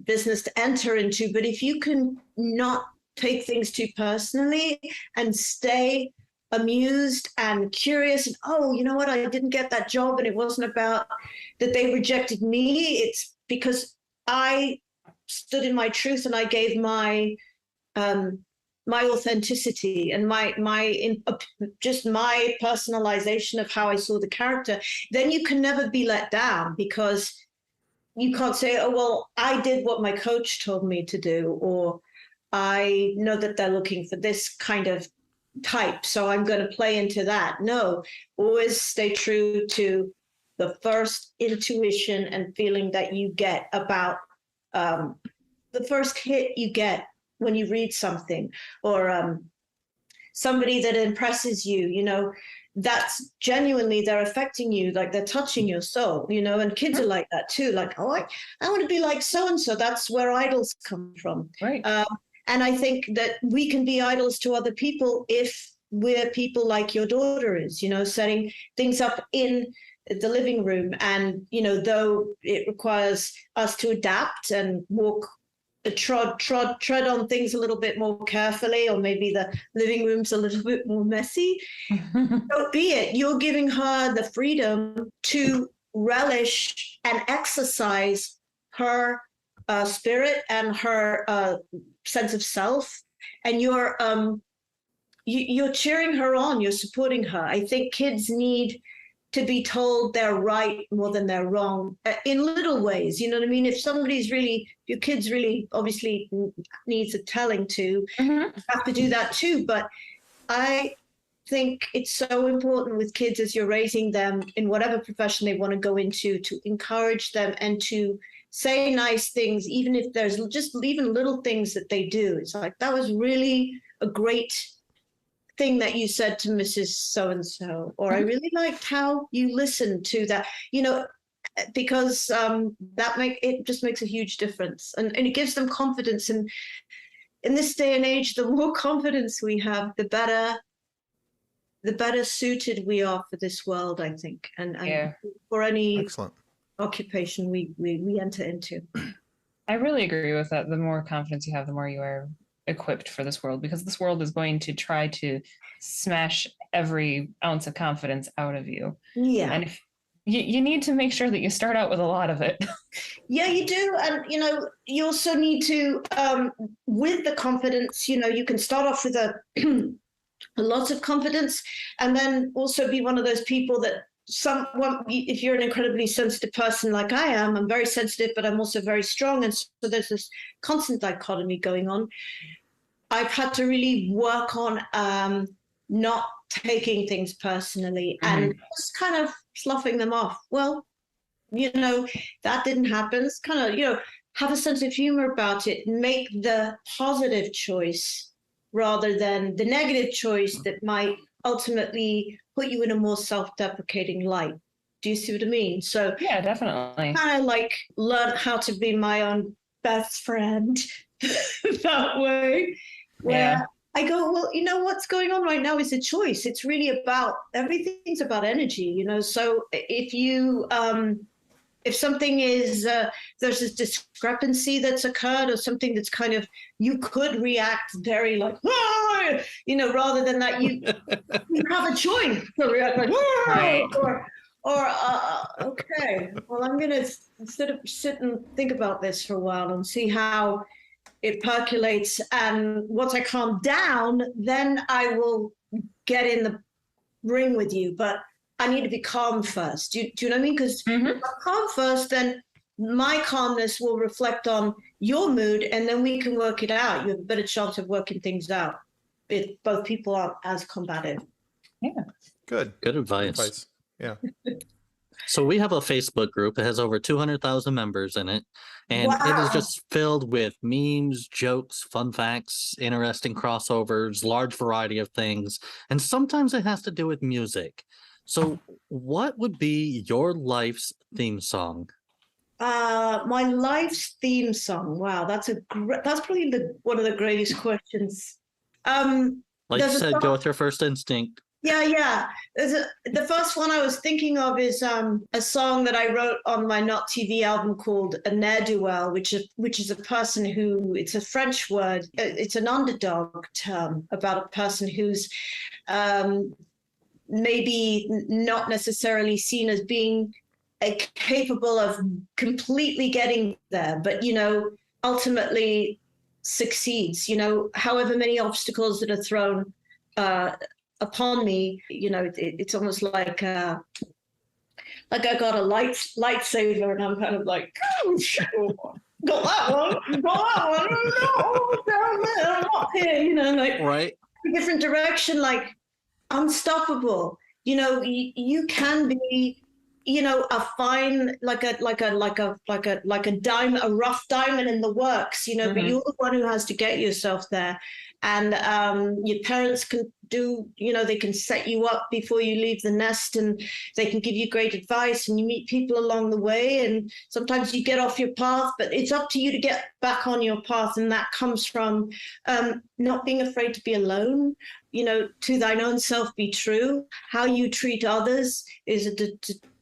[SPEAKER 1] business to enter into. But if you can not take things too personally and stay amused and curious, and oh, you know what, I didn't get that job and it wasn't about that they rejected me, it's because I stood in my truth and I gave my authenticity and my personalization of how I saw the character. Then you can never be let down, because you can't say, oh, well, I did what my coach told me to do, or I know that they're looking for this kind of type, so I'm going to play into that. No, always stay true to the first intuition and feeling that you get about the first hit you get when you read something, or somebody that impresses you, you know, that's genuinely, they're affecting you, like they're touching your soul, you know, and kids are like that too. Like, oh, I want to be like so-and-so. That's where idols come from.
[SPEAKER 5] Right.
[SPEAKER 1] And I think that we can be idols to other people if we're people like your daughter is, you know, setting things up in the living room. And, you know, though it requires us to adapt and tread on things a little bit more carefully, or maybe the living room's a little bit more messy, so be it. You're giving her the freedom to relish and exercise her spirit and her sense of self, and you're cheering her on, you're supporting her. I think kids need to be told they're right more than they're wrong in little ways. You know what I mean? If your kid's really obviously needs a telling to, you have to do that too. But I think it's so important with kids as you're raising them in whatever profession they want to go into, to encourage them and to say nice things, even if there's just even little things that they do. It's like, that was really a great thing that you said to Mrs. So-and-so, or I really liked how you listened to that, you know, because it just makes a huge difference, and it gives them confidence. And in this day and age, the more confidence we have, the better suited we are for this world, I think, and for any
[SPEAKER 2] Excellent
[SPEAKER 1] occupation we enter into.
[SPEAKER 5] I really agree with that. The more confidence you have, the more you are equipped for this world, because this world is going to try to smash every ounce of confidence out of you.
[SPEAKER 1] Yeah.
[SPEAKER 5] And if you need to make sure that you start out with a lot of it.
[SPEAKER 1] Yeah, you do. And, you know, you also need to, with the confidence, you know, you can start off with a lot of confidence, and then also be one of those people that if you're an incredibly sensitive person like I am, I'm very sensitive, but I'm also very strong. And so there's this constant dichotomy going on. I've had to really work on not taking things personally and just kind of sloughing them off. Well, you know, that didn't happen. It's kind of, you know, have a sense of humor about it, make the positive choice rather than the negative choice that might ultimately put you in a more self-deprecating light. Do you see what I mean? So
[SPEAKER 5] Yeah, definitely.
[SPEAKER 1] kind of like learn how to be my own best friend that way, where
[SPEAKER 5] Yeah.
[SPEAKER 1] I go, well, what's going on right now is a choice. It's really about, everything's about energy, so if something is there's this discrepancy that's occurred, or something that's kind of, you could react very like, "Ah!" rather than that, you have a choice to react like, "Ah!"
[SPEAKER 5] Right.
[SPEAKER 1] or okay, well, I'm gonna sit and think about this for a while and see how it percolates, and once I calm down, then I will get in the ring with you, but I need to be calm first. Do you know what I mean? Because if I'm calm first, then my calmness will reflect on your mood, and then we can work it out. You have a better chance of working things out if both people aren't as combative.
[SPEAKER 5] Yeah.
[SPEAKER 2] Good
[SPEAKER 3] advice.
[SPEAKER 2] Yeah.
[SPEAKER 3] So we have a Facebook group. It has over 200,000 members in it. And it is
[SPEAKER 1] Wow.
[SPEAKER 3] just filled with memes, jokes, fun facts, interesting crossovers, large variety of things. And sometimes it has to do with music. So what would be your life's theme song?
[SPEAKER 1] My life's theme song. Wow, that's probably one of the greatest questions.
[SPEAKER 3] Like you
[SPEAKER 1] There's a
[SPEAKER 3] said,
[SPEAKER 1] song-
[SPEAKER 3] go with your first instinct.
[SPEAKER 1] Yeah. The first one I was thinking of is a song that I wrote on my Not TV album called A Ne'er-do-well, which is a person who, it's a French word, it's an underdog term about a person who's maybe not necessarily seen as being capable of completely getting there, but ultimately succeeds. However many obstacles that are thrown upon me, it's almost like I got a lightsaber, and I'm kind of like, oh, got that one, no, down there, I'm up here, like
[SPEAKER 3] Right.
[SPEAKER 1] a different direction, like unstoppable. You can be, a fine, like a diamond, a rough diamond in the works, but you're the one who has to get yourself there. And your parents can do, they can set you up before you leave the nest, and they can give you great advice, and you meet people along the way, and sometimes you get off your path, but it's up to you to get back on your path. And that comes from not being afraid to be alone, to thine own self be true. How you treat others is a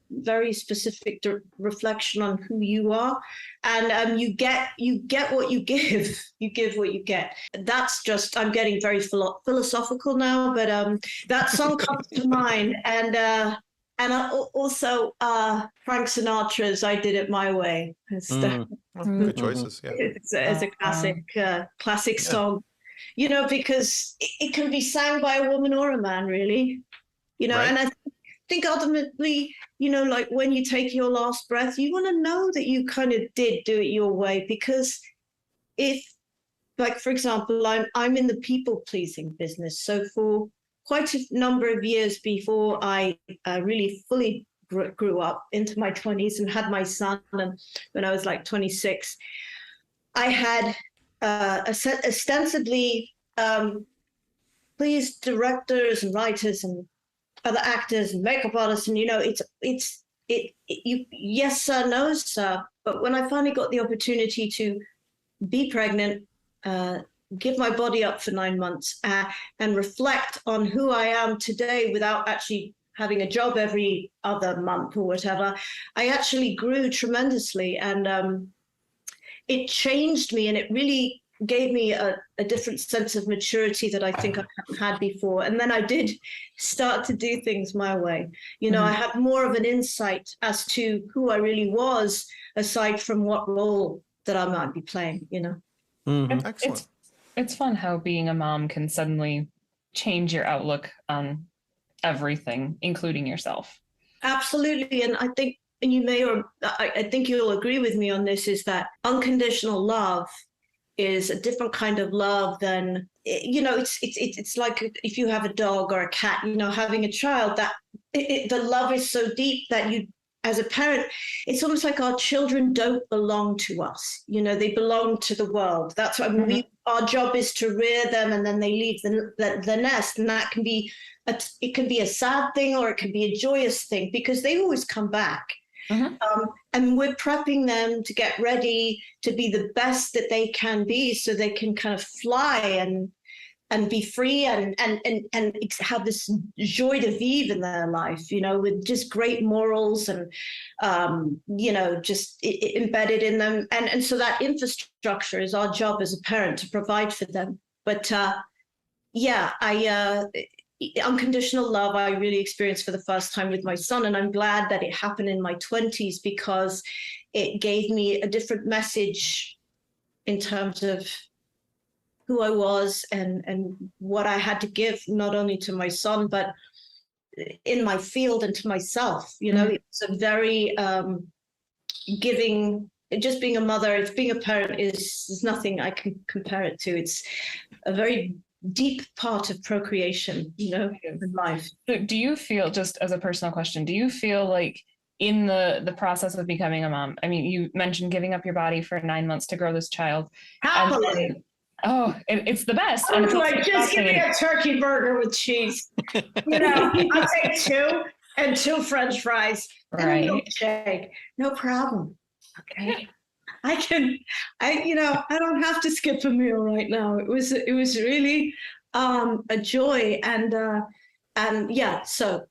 [SPEAKER 1] very specific reflection on who you are, and you get what you give. You give what you get. That's just, I'm getting very philosophical now, but that song comes to mind, and also Frank Sinatra's "I Did It My Way."
[SPEAKER 2] Good choices. Yeah.
[SPEAKER 1] It's a classic song, because it can be sang by a woman or a man, really,
[SPEAKER 2] Right.
[SPEAKER 1] and I think ultimately, like when you take your last breath, you want to know that you kind of did do it your way, because if, like, for example, I'm in the people pleasing business. So for quite a number of years before I really fully grew up into my 20s and had my son, and when I was like 26, I had ostensibly pleased directors and writers and other actors and makeup artists, and you yes sir, no sir. But when I finally got the opportunity to be pregnant, give my body up for 9 months, and reflect on who I am today without actually having a job every other month or whatever, I actually grew tremendously, and it changed me, and it really gave me a different sense of maturity that I think I haven't had before. And then I did start to do things my way. I had more of an insight as to who I really was, aside from what role that I might be playing,
[SPEAKER 2] Excellent.
[SPEAKER 5] It's fun how being a mom can suddenly change your outlook on everything, including yourself.
[SPEAKER 1] Absolutely. And I think, and I think you'll agree with me on this, is that unconditional love is a different kind of love than, it's like if you have a dog or a cat, having a child, that the love is so deep that as a parent, it's almost like our children don't belong to us. They belong to the world. That's what our job is, to rear them, and then they leave the nest, and that can be it can be a sad thing or it can be a joyous thing, because they always come back. And we're prepping them to get ready to be the best that they can be, so they can kind of fly and be free and have this joie de vivre in their life, with just great morals and, just embedded in them. And so that infrastructure is our job as a parent to provide for them. But unconditional love I really experienced for the first time with my son, and I'm glad that it happened in my 20s, because it gave me a different message in terms of who I was and what I had to give, not only to my son, but in my field and to myself. It's a very giving. Just being a mother, being a parent is nothing I can compare it to. It's a very deep part of procreation, in life.
[SPEAKER 5] So do you feel, just as a personal question, do you feel like in the process of becoming a mom, I mean, you mentioned giving up your body for 9 months to grow this child.
[SPEAKER 1] Happily.
[SPEAKER 5] It's the best.
[SPEAKER 1] And it's like, just give me a turkey burger with cheese. I'll take 2 and 2 French fries and a milkshake. No problem. Okay. I don't have to skip a meal right now. It was really a joy, and yeah. So,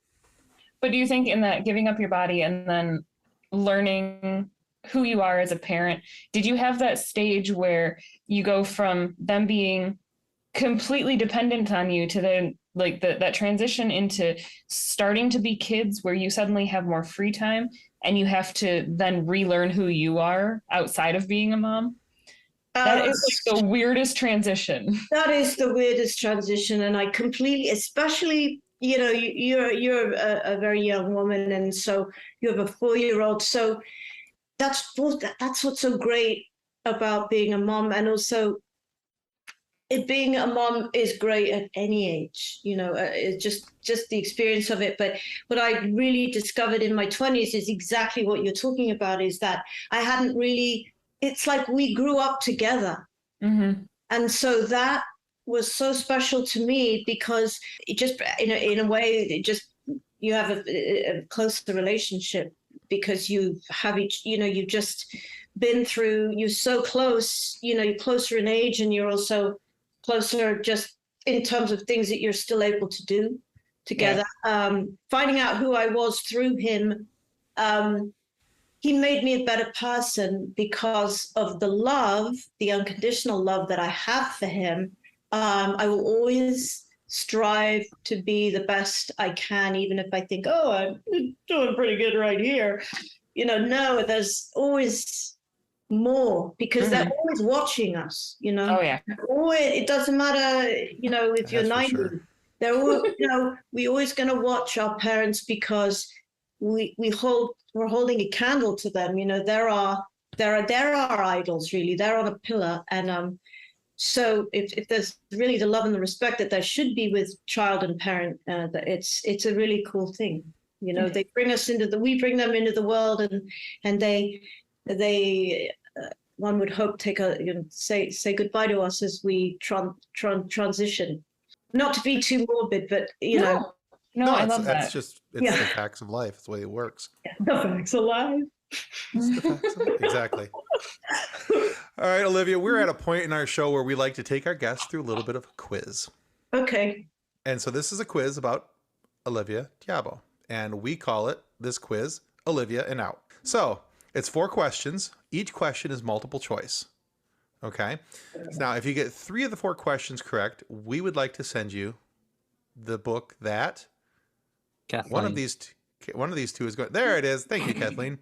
[SPEAKER 5] but do you think in that giving up your body and then learning who you are as a parent, did you have that stage where you go from them being completely dependent on you to then like that transition into starting to be kids, where you suddenly have more free time and you have to then relearn who you are outside of being a mom? That is like the weirdest transition.
[SPEAKER 1] That is the weirdest transition. And I completely, especially, you're a very young woman, and so you have a 4-year-old. So that's what's so great about being a mom. And also, being a mom is great at any age, it's just the experience of it. But what I really discovered in my 20s is exactly what you're talking about, is that I hadn't really, it's like we grew up together. And so that was so special to me, because it just, in a way, it just, you have a closer relationship, because you have you've just been through, you're so close, you're closer in age, and you're also closer just in terms of things that you're still able to do together. Yeah. Finding out who I was through him, he made me a better person because of the love, the unconditional love that I have for him. I will always strive to be the best I can, even if I think, I'm doing pretty good right here. No, there's always more, because they're always watching us,
[SPEAKER 5] Oh yeah.
[SPEAKER 1] It doesn't matter, if you're 90, sure. They're all, we're always going to watch our parents, because we're holding a candle to them. They're our idols, really. They're on a pillar. And so if there's really the love and the respect that there should be with child and parent, it's a really cool thing. They bring us we bring them into the world, and they one would hope say goodbye to us as we transition. Not to be too morbid, but
[SPEAKER 5] No, I love that.
[SPEAKER 2] That's just the facts of life. It's the way it works.
[SPEAKER 1] The facts of life.
[SPEAKER 2] Exactly. All right, Olivia, we're at a point in our show where we like to take our guests through a little bit of a quiz.
[SPEAKER 1] Okay.
[SPEAKER 2] And so this is a quiz about Olivia Diabo, and we call this quiz Olivia and Out. So it's 4 questions. Each question is multiple choice. Okay. Now, if you get 3 of the 4 questions correct, we would like to send you the book that
[SPEAKER 3] Kathleen.
[SPEAKER 2] one of these two is going. There it is. Thank you, Kathleen.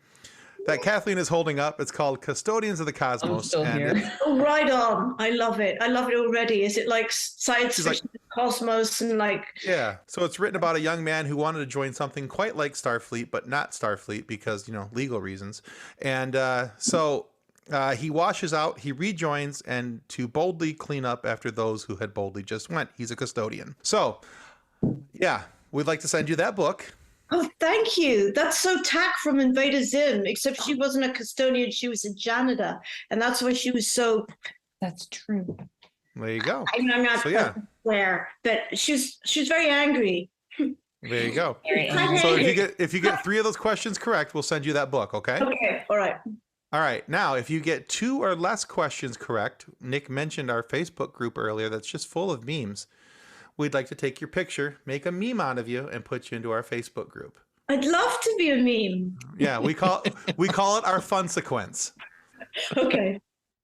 [SPEAKER 2] That Kathleen is holding up. It's called Custodians of the Cosmos.
[SPEAKER 5] I'm still here.
[SPEAKER 1] Oh, right on. I love it. I love it already. Is it like science fiction, cosmos, and like...
[SPEAKER 2] Yeah. So it's written about a young man who wanted to join something quite like Starfleet, but not Starfleet because, legal reasons. And he washes out, he rejoins, and to boldly clean up after those who had boldly just went. He's a custodian. So, yeah, we'd like to send you that book.
[SPEAKER 1] Oh, thank you. That's so tack from Invader Zim, except she wasn't a custodian, she was a janitor. And that's why she was so,
[SPEAKER 5] That's true.
[SPEAKER 2] There you go.
[SPEAKER 1] I'm not
[SPEAKER 2] So yeah,
[SPEAKER 1] aware, but she was very angry.
[SPEAKER 2] there you go.
[SPEAKER 5] Very
[SPEAKER 2] So
[SPEAKER 5] angry.
[SPEAKER 2] if you get 3 of those questions correct, we'll send you that book, okay?
[SPEAKER 1] Okay, all right.
[SPEAKER 2] All right. Now, if you get 2 or less questions correct, Nick mentioned our Facebook group earlier that's just full of memes. We'd like to take your picture, make a meme out of you, and put you into our Facebook group.
[SPEAKER 1] I'd love to be a meme.
[SPEAKER 2] Yeah, we call it our fun sequence.
[SPEAKER 1] Okay.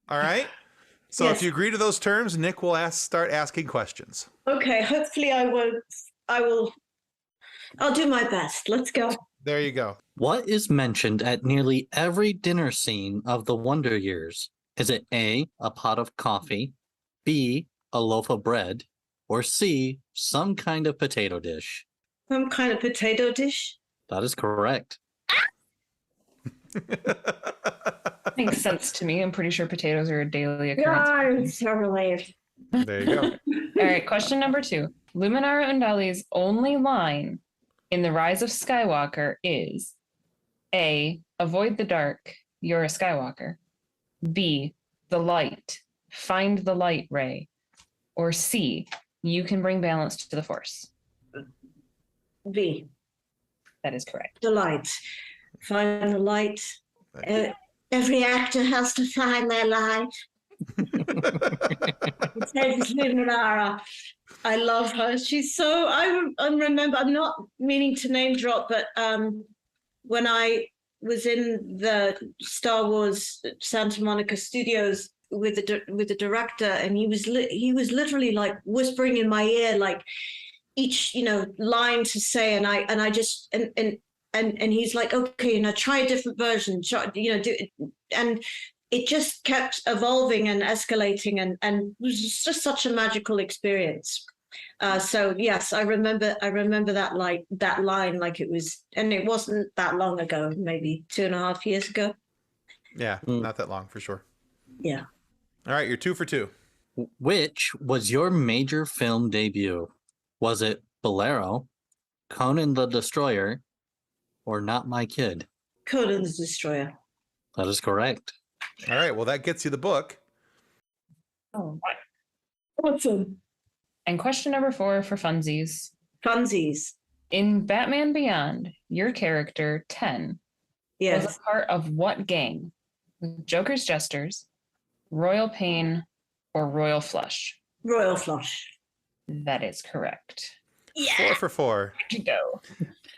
[SPEAKER 2] All right. So
[SPEAKER 1] Yes.
[SPEAKER 2] if you agree to those terms, Nick will start asking questions.
[SPEAKER 1] Okay. Hopefully I'll do my best. Let's go.
[SPEAKER 2] There you go.
[SPEAKER 3] What is mentioned at nearly every dinner scene of the Wonder Years? Is it A, a pot of coffee, B, a loaf of bread, or C, some kind of potato dish?
[SPEAKER 1] Some kind of potato dish.
[SPEAKER 3] That is correct.
[SPEAKER 5] Makes sense to me. I'm pretty sure potatoes are a daily occurrence.
[SPEAKER 1] Yeah, I'm so relieved.
[SPEAKER 2] There you go.
[SPEAKER 5] All right, question number 2. Luminara Unduli's only line in The Rise of Skywalker is A, avoid the dark, you're a Skywalker. B, the light, find the light, Rey. Or C, you can bring balance to the Force.
[SPEAKER 1] B.
[SPEAKER 5] That is correct.
[SPEAKER 1] The light. Find the light. Every actor has to find their light. It says Luminara. I love her. She's so. I remember. I'm not meaning to name drop, but when I was in the Star Wars Santa Monica Studios with the director, and he was literally like whispering in my ear, like each line to say, and I just and he's like, okay, try a different version, do it, and it just kept evolving and escalating, and it was just such a magical experience. So yes, I remember that line like it was, and it wasn't that long ago, maybe 2.5 years ago.
[SPEAKER 2] Yeah, not that long for sure.
[SPEAKER 1] Yeah.
[SPEAKER 2] All right, you're 2 for 2.
[SPEAKER 3] Which was your major film debut? Was it Bolero, Conan the Destroyer, or Not My Kid?
[SPEAKER 1] Conan the Destroyer.
[SPEAKER 3] That is correct.
[SPEAKER 2] All right, well, that gets you the book.
[SPEAKER 5] Oh.
[SPEAKER 1] Awesome.
[SPEAKER 5] And question number 4 for funsies.
[SPEAKER 1] Funsies.
[SPEAKER 5] In Batman Beyond, your character, 10,
[SPEAKER 1] Yes.
[SPEAKER 5] was a part of what gang? Joker's Jesters, Royal Pain, or Royal Flush?
[SPEAKER 1] Royal Flush.
[SPEAKER 5] That is correct.
[SPEAKER 2] 4 for 4.
[SPEAKER 5] To go.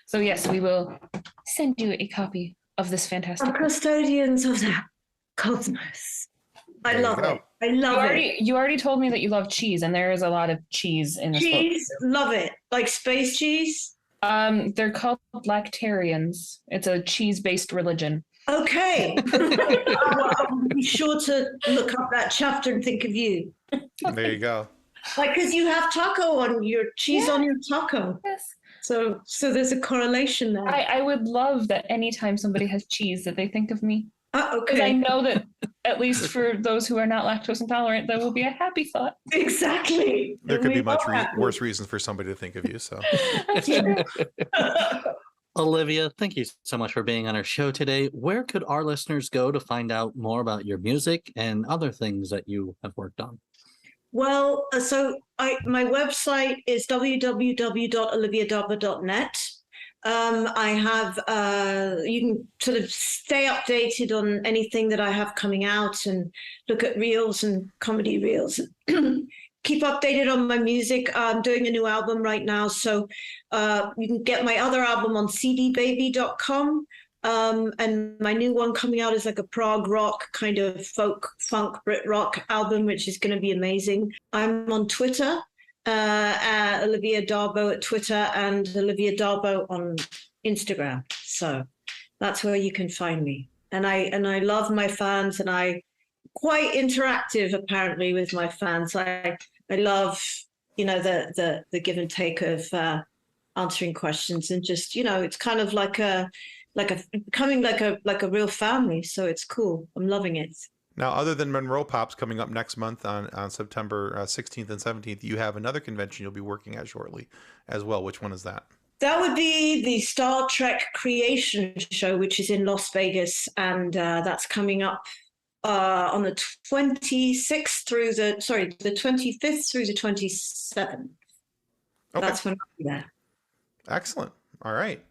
[SPEAKER 5] So yes, we will send you a copy of this fantastic
[SPEAKER 1] I'm
[SPEAKER 5] book.
[SPEAKER 1] custodians of the cosmos. I
[SPEAKER 2] There you
[SPEAKER 1] love
[SPEAKER 2] go.
[SPEAKER 1] it. I love it.
[SPEAKER 5] You already told me that you love cheese, and there is a lot of cheese in this
[SPEAKER 1] Cheese, love it. Like space cheese.
[SPEAKER 5] book. They're called lactarians. It's a cheese-based religion.
[SPEAKER 1] Okay. I'll be sure to look up that chapter and think of you.
[SPEAKER 2] There you go.
[SPEAKER 1] Like, because you have taco on your cheese on your taco.
[SPEAKER 5] Yes.
[SPEAKER 1] So there's a correlation there.
[SPEAKER 5] I would love that anytime somebody has cheese that they think of me. Because I
[SPEAKER 1] Okay.
[SPEAKER 5] know that, at least for those who are not lactose intolerant, that will be a happy thought.
[SPEAKER 1] Exactly.
[SPEAKER 2] There could be much
[SPEAKER 1] worse.
[SPEAKER 2] worse reasons for somebody to think of you. So
[SPEAKER 3] Olivia, thank you so much for being on our show today. Where could our listeners go to find out more about your music and other things that you have worked on?
[SPEAKER 1] Well, so my website is www.oliviadarbo.net. I have you can sort of stay updated on anything that I have coming out and look at reels and comedy reels. Keep updated on my music. I'm doing a new album right now, so you can get my other album on cdbaby.com. And my new one coming out is like a prog rock kind of folk funk Brit rock album, which is going to be amazing. I'm on Twitter, Olivia Darbo at Twitter, and Olivia Darbo on Instagram. So that's where you can find me. And I love my fans, and I quite interactive apparently with my fans. I love the give and take of answering questions, and just it's kind of becoming like a real family. So it's cool. I'm loving it.
[SPEAKER 2] now, other than Monroe Pop's coming up next month on September 16th and 17th, you have another convention you'll be working at shortly as well. Which one is that?
[SPEAKER 1] That would be the Star Trek Creation Show, which is in Las Vegas, and that's coming up on the 25th through the 27th.
[SPEAKER 2] Okay.
[SPEAKER 1] That's when I'll be there.
[SPEAKER 2] Excellent. All right.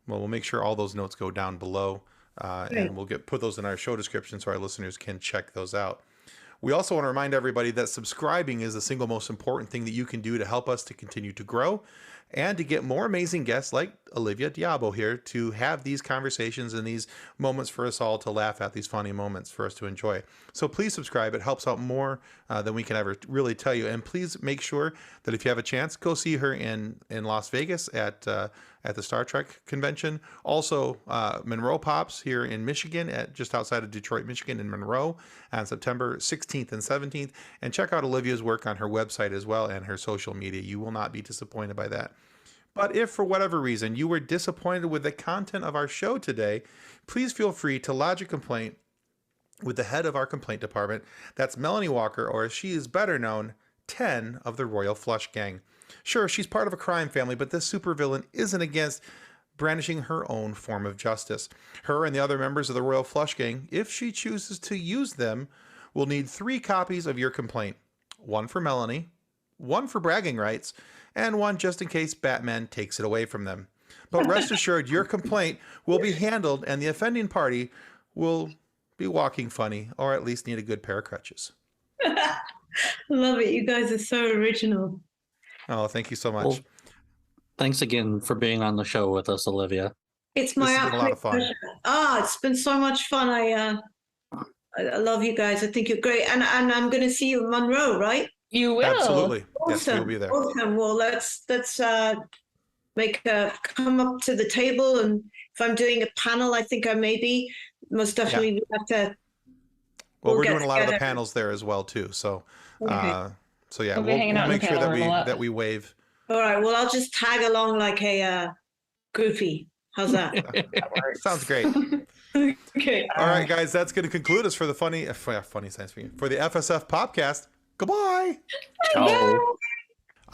[SPEAKER 2] Well, we'll make sure all those notes go down below, and we'll put those in our show description so our listeners can check those out. We also want to remind everybody that subscribing is the single most important thing that you can do to help us to continue to grow and to get more amazing guests like Olivia Diabo here to have these conversations and these moments for us all to laugh at, these funny moments for us to enjoy. So please subscribe. It helps out more than we can ever really tell you. And please make sure that if you have a chance, go see her in Las Vegas at the Star Trek convention. Also, Monroe Pops here in Michigan, at just outside of Detroit, Michigan, in Monroe, on September 16th and 17th. And check out Olivia's work on her website as well and her social media. You will not be disappointed by that. But if for whatever reason you were disappointed with the content of our show today, please feel free to lodge a complaint with the head of our complaint department. That's Melanie Walker, or as she is better known, 10 of the Royal Flush Gang. Sure, she's part of a crime family, but this supervillain isn't against brandishing her own form of justice. Her and the other members of the Royal Flush Gang, if she chooses to use them, will need 3 copies of your complaint. 1 for Melanie, 1 for bragging rights, and 1 just in case Batman takes it away from them. But rest assured, your complaint will be handled and the offending party will be walking funny, or at least need a good pair of crutches.
[SPEAKER 1] Love it. You guys are so original.
[SPEAKER 2] Oh, thank you so much.
[SPEAKER 3] Well, thanks again for being on the show with us, Olivia.
[SPEAKER 1] It's my
[SPEAKER 2] This has been a lot of fun.
[SPEAKER 1] pleasure. It's been so much fun. I love you guys. I think you're great. And I'm going to see you in Monroe, right?
[SPEAKER 5] You will.
[SPEAKER 2] Absolutely. Yes,
[SPEAKER 1] Awesome.
[SPEAKER 2] we'll be there.
[SPEAKER 1] Awesome. Well, let's come up to the table, and if I'm doing a panel, I think I maybe most definitely we have to.
[SPEAKER 2] Well, we're
[SPEAKER 1] get
[SPEAKER 2] doing a lot of the
[SPEAKER 1] together.
[SPEAKER 2] panels there as well too. So,
[SPEAKER 1] Okay.
[SPEAKER 2] so yeah,
[SPEAKER 5] We'll be
[SPEAKER 2] we'll
[SPEAKER 5] hanging out in
[SPEAKER 2] make
[SPEAKER 5] the
[SPEAKER 2] sure that
[SPEAKER 5] panel room a lot.
[SPEAKER 2] that we wave.
[SPEAKER 1] All right. Well, I'll just tag along like a groupie. How's that?
[SPEAKER 2] Sounds great.
[SPEAKER 1] Okay.
[SPEAKER 2] All right, guys, that's going to conclude us for the funny science fiction for the FSF Popcast. Goodbye.
[SPEAKER 3] Ciao.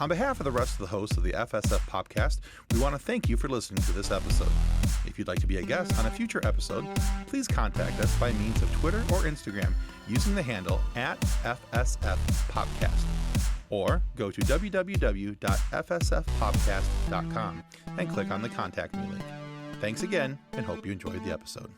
[SPEAKER 2] On behalf of the rest of the hosts of the FSF Popcast, we want to thank you for listening to this episode. If you'd like to be a guest on a future episode, please contact us by means of Twitter or Instagram using the handle @FSFPopcast, or go to www.fsfpopcast.com and click on the Contact Me link. Thanks again, and hope you enjoyed the episode.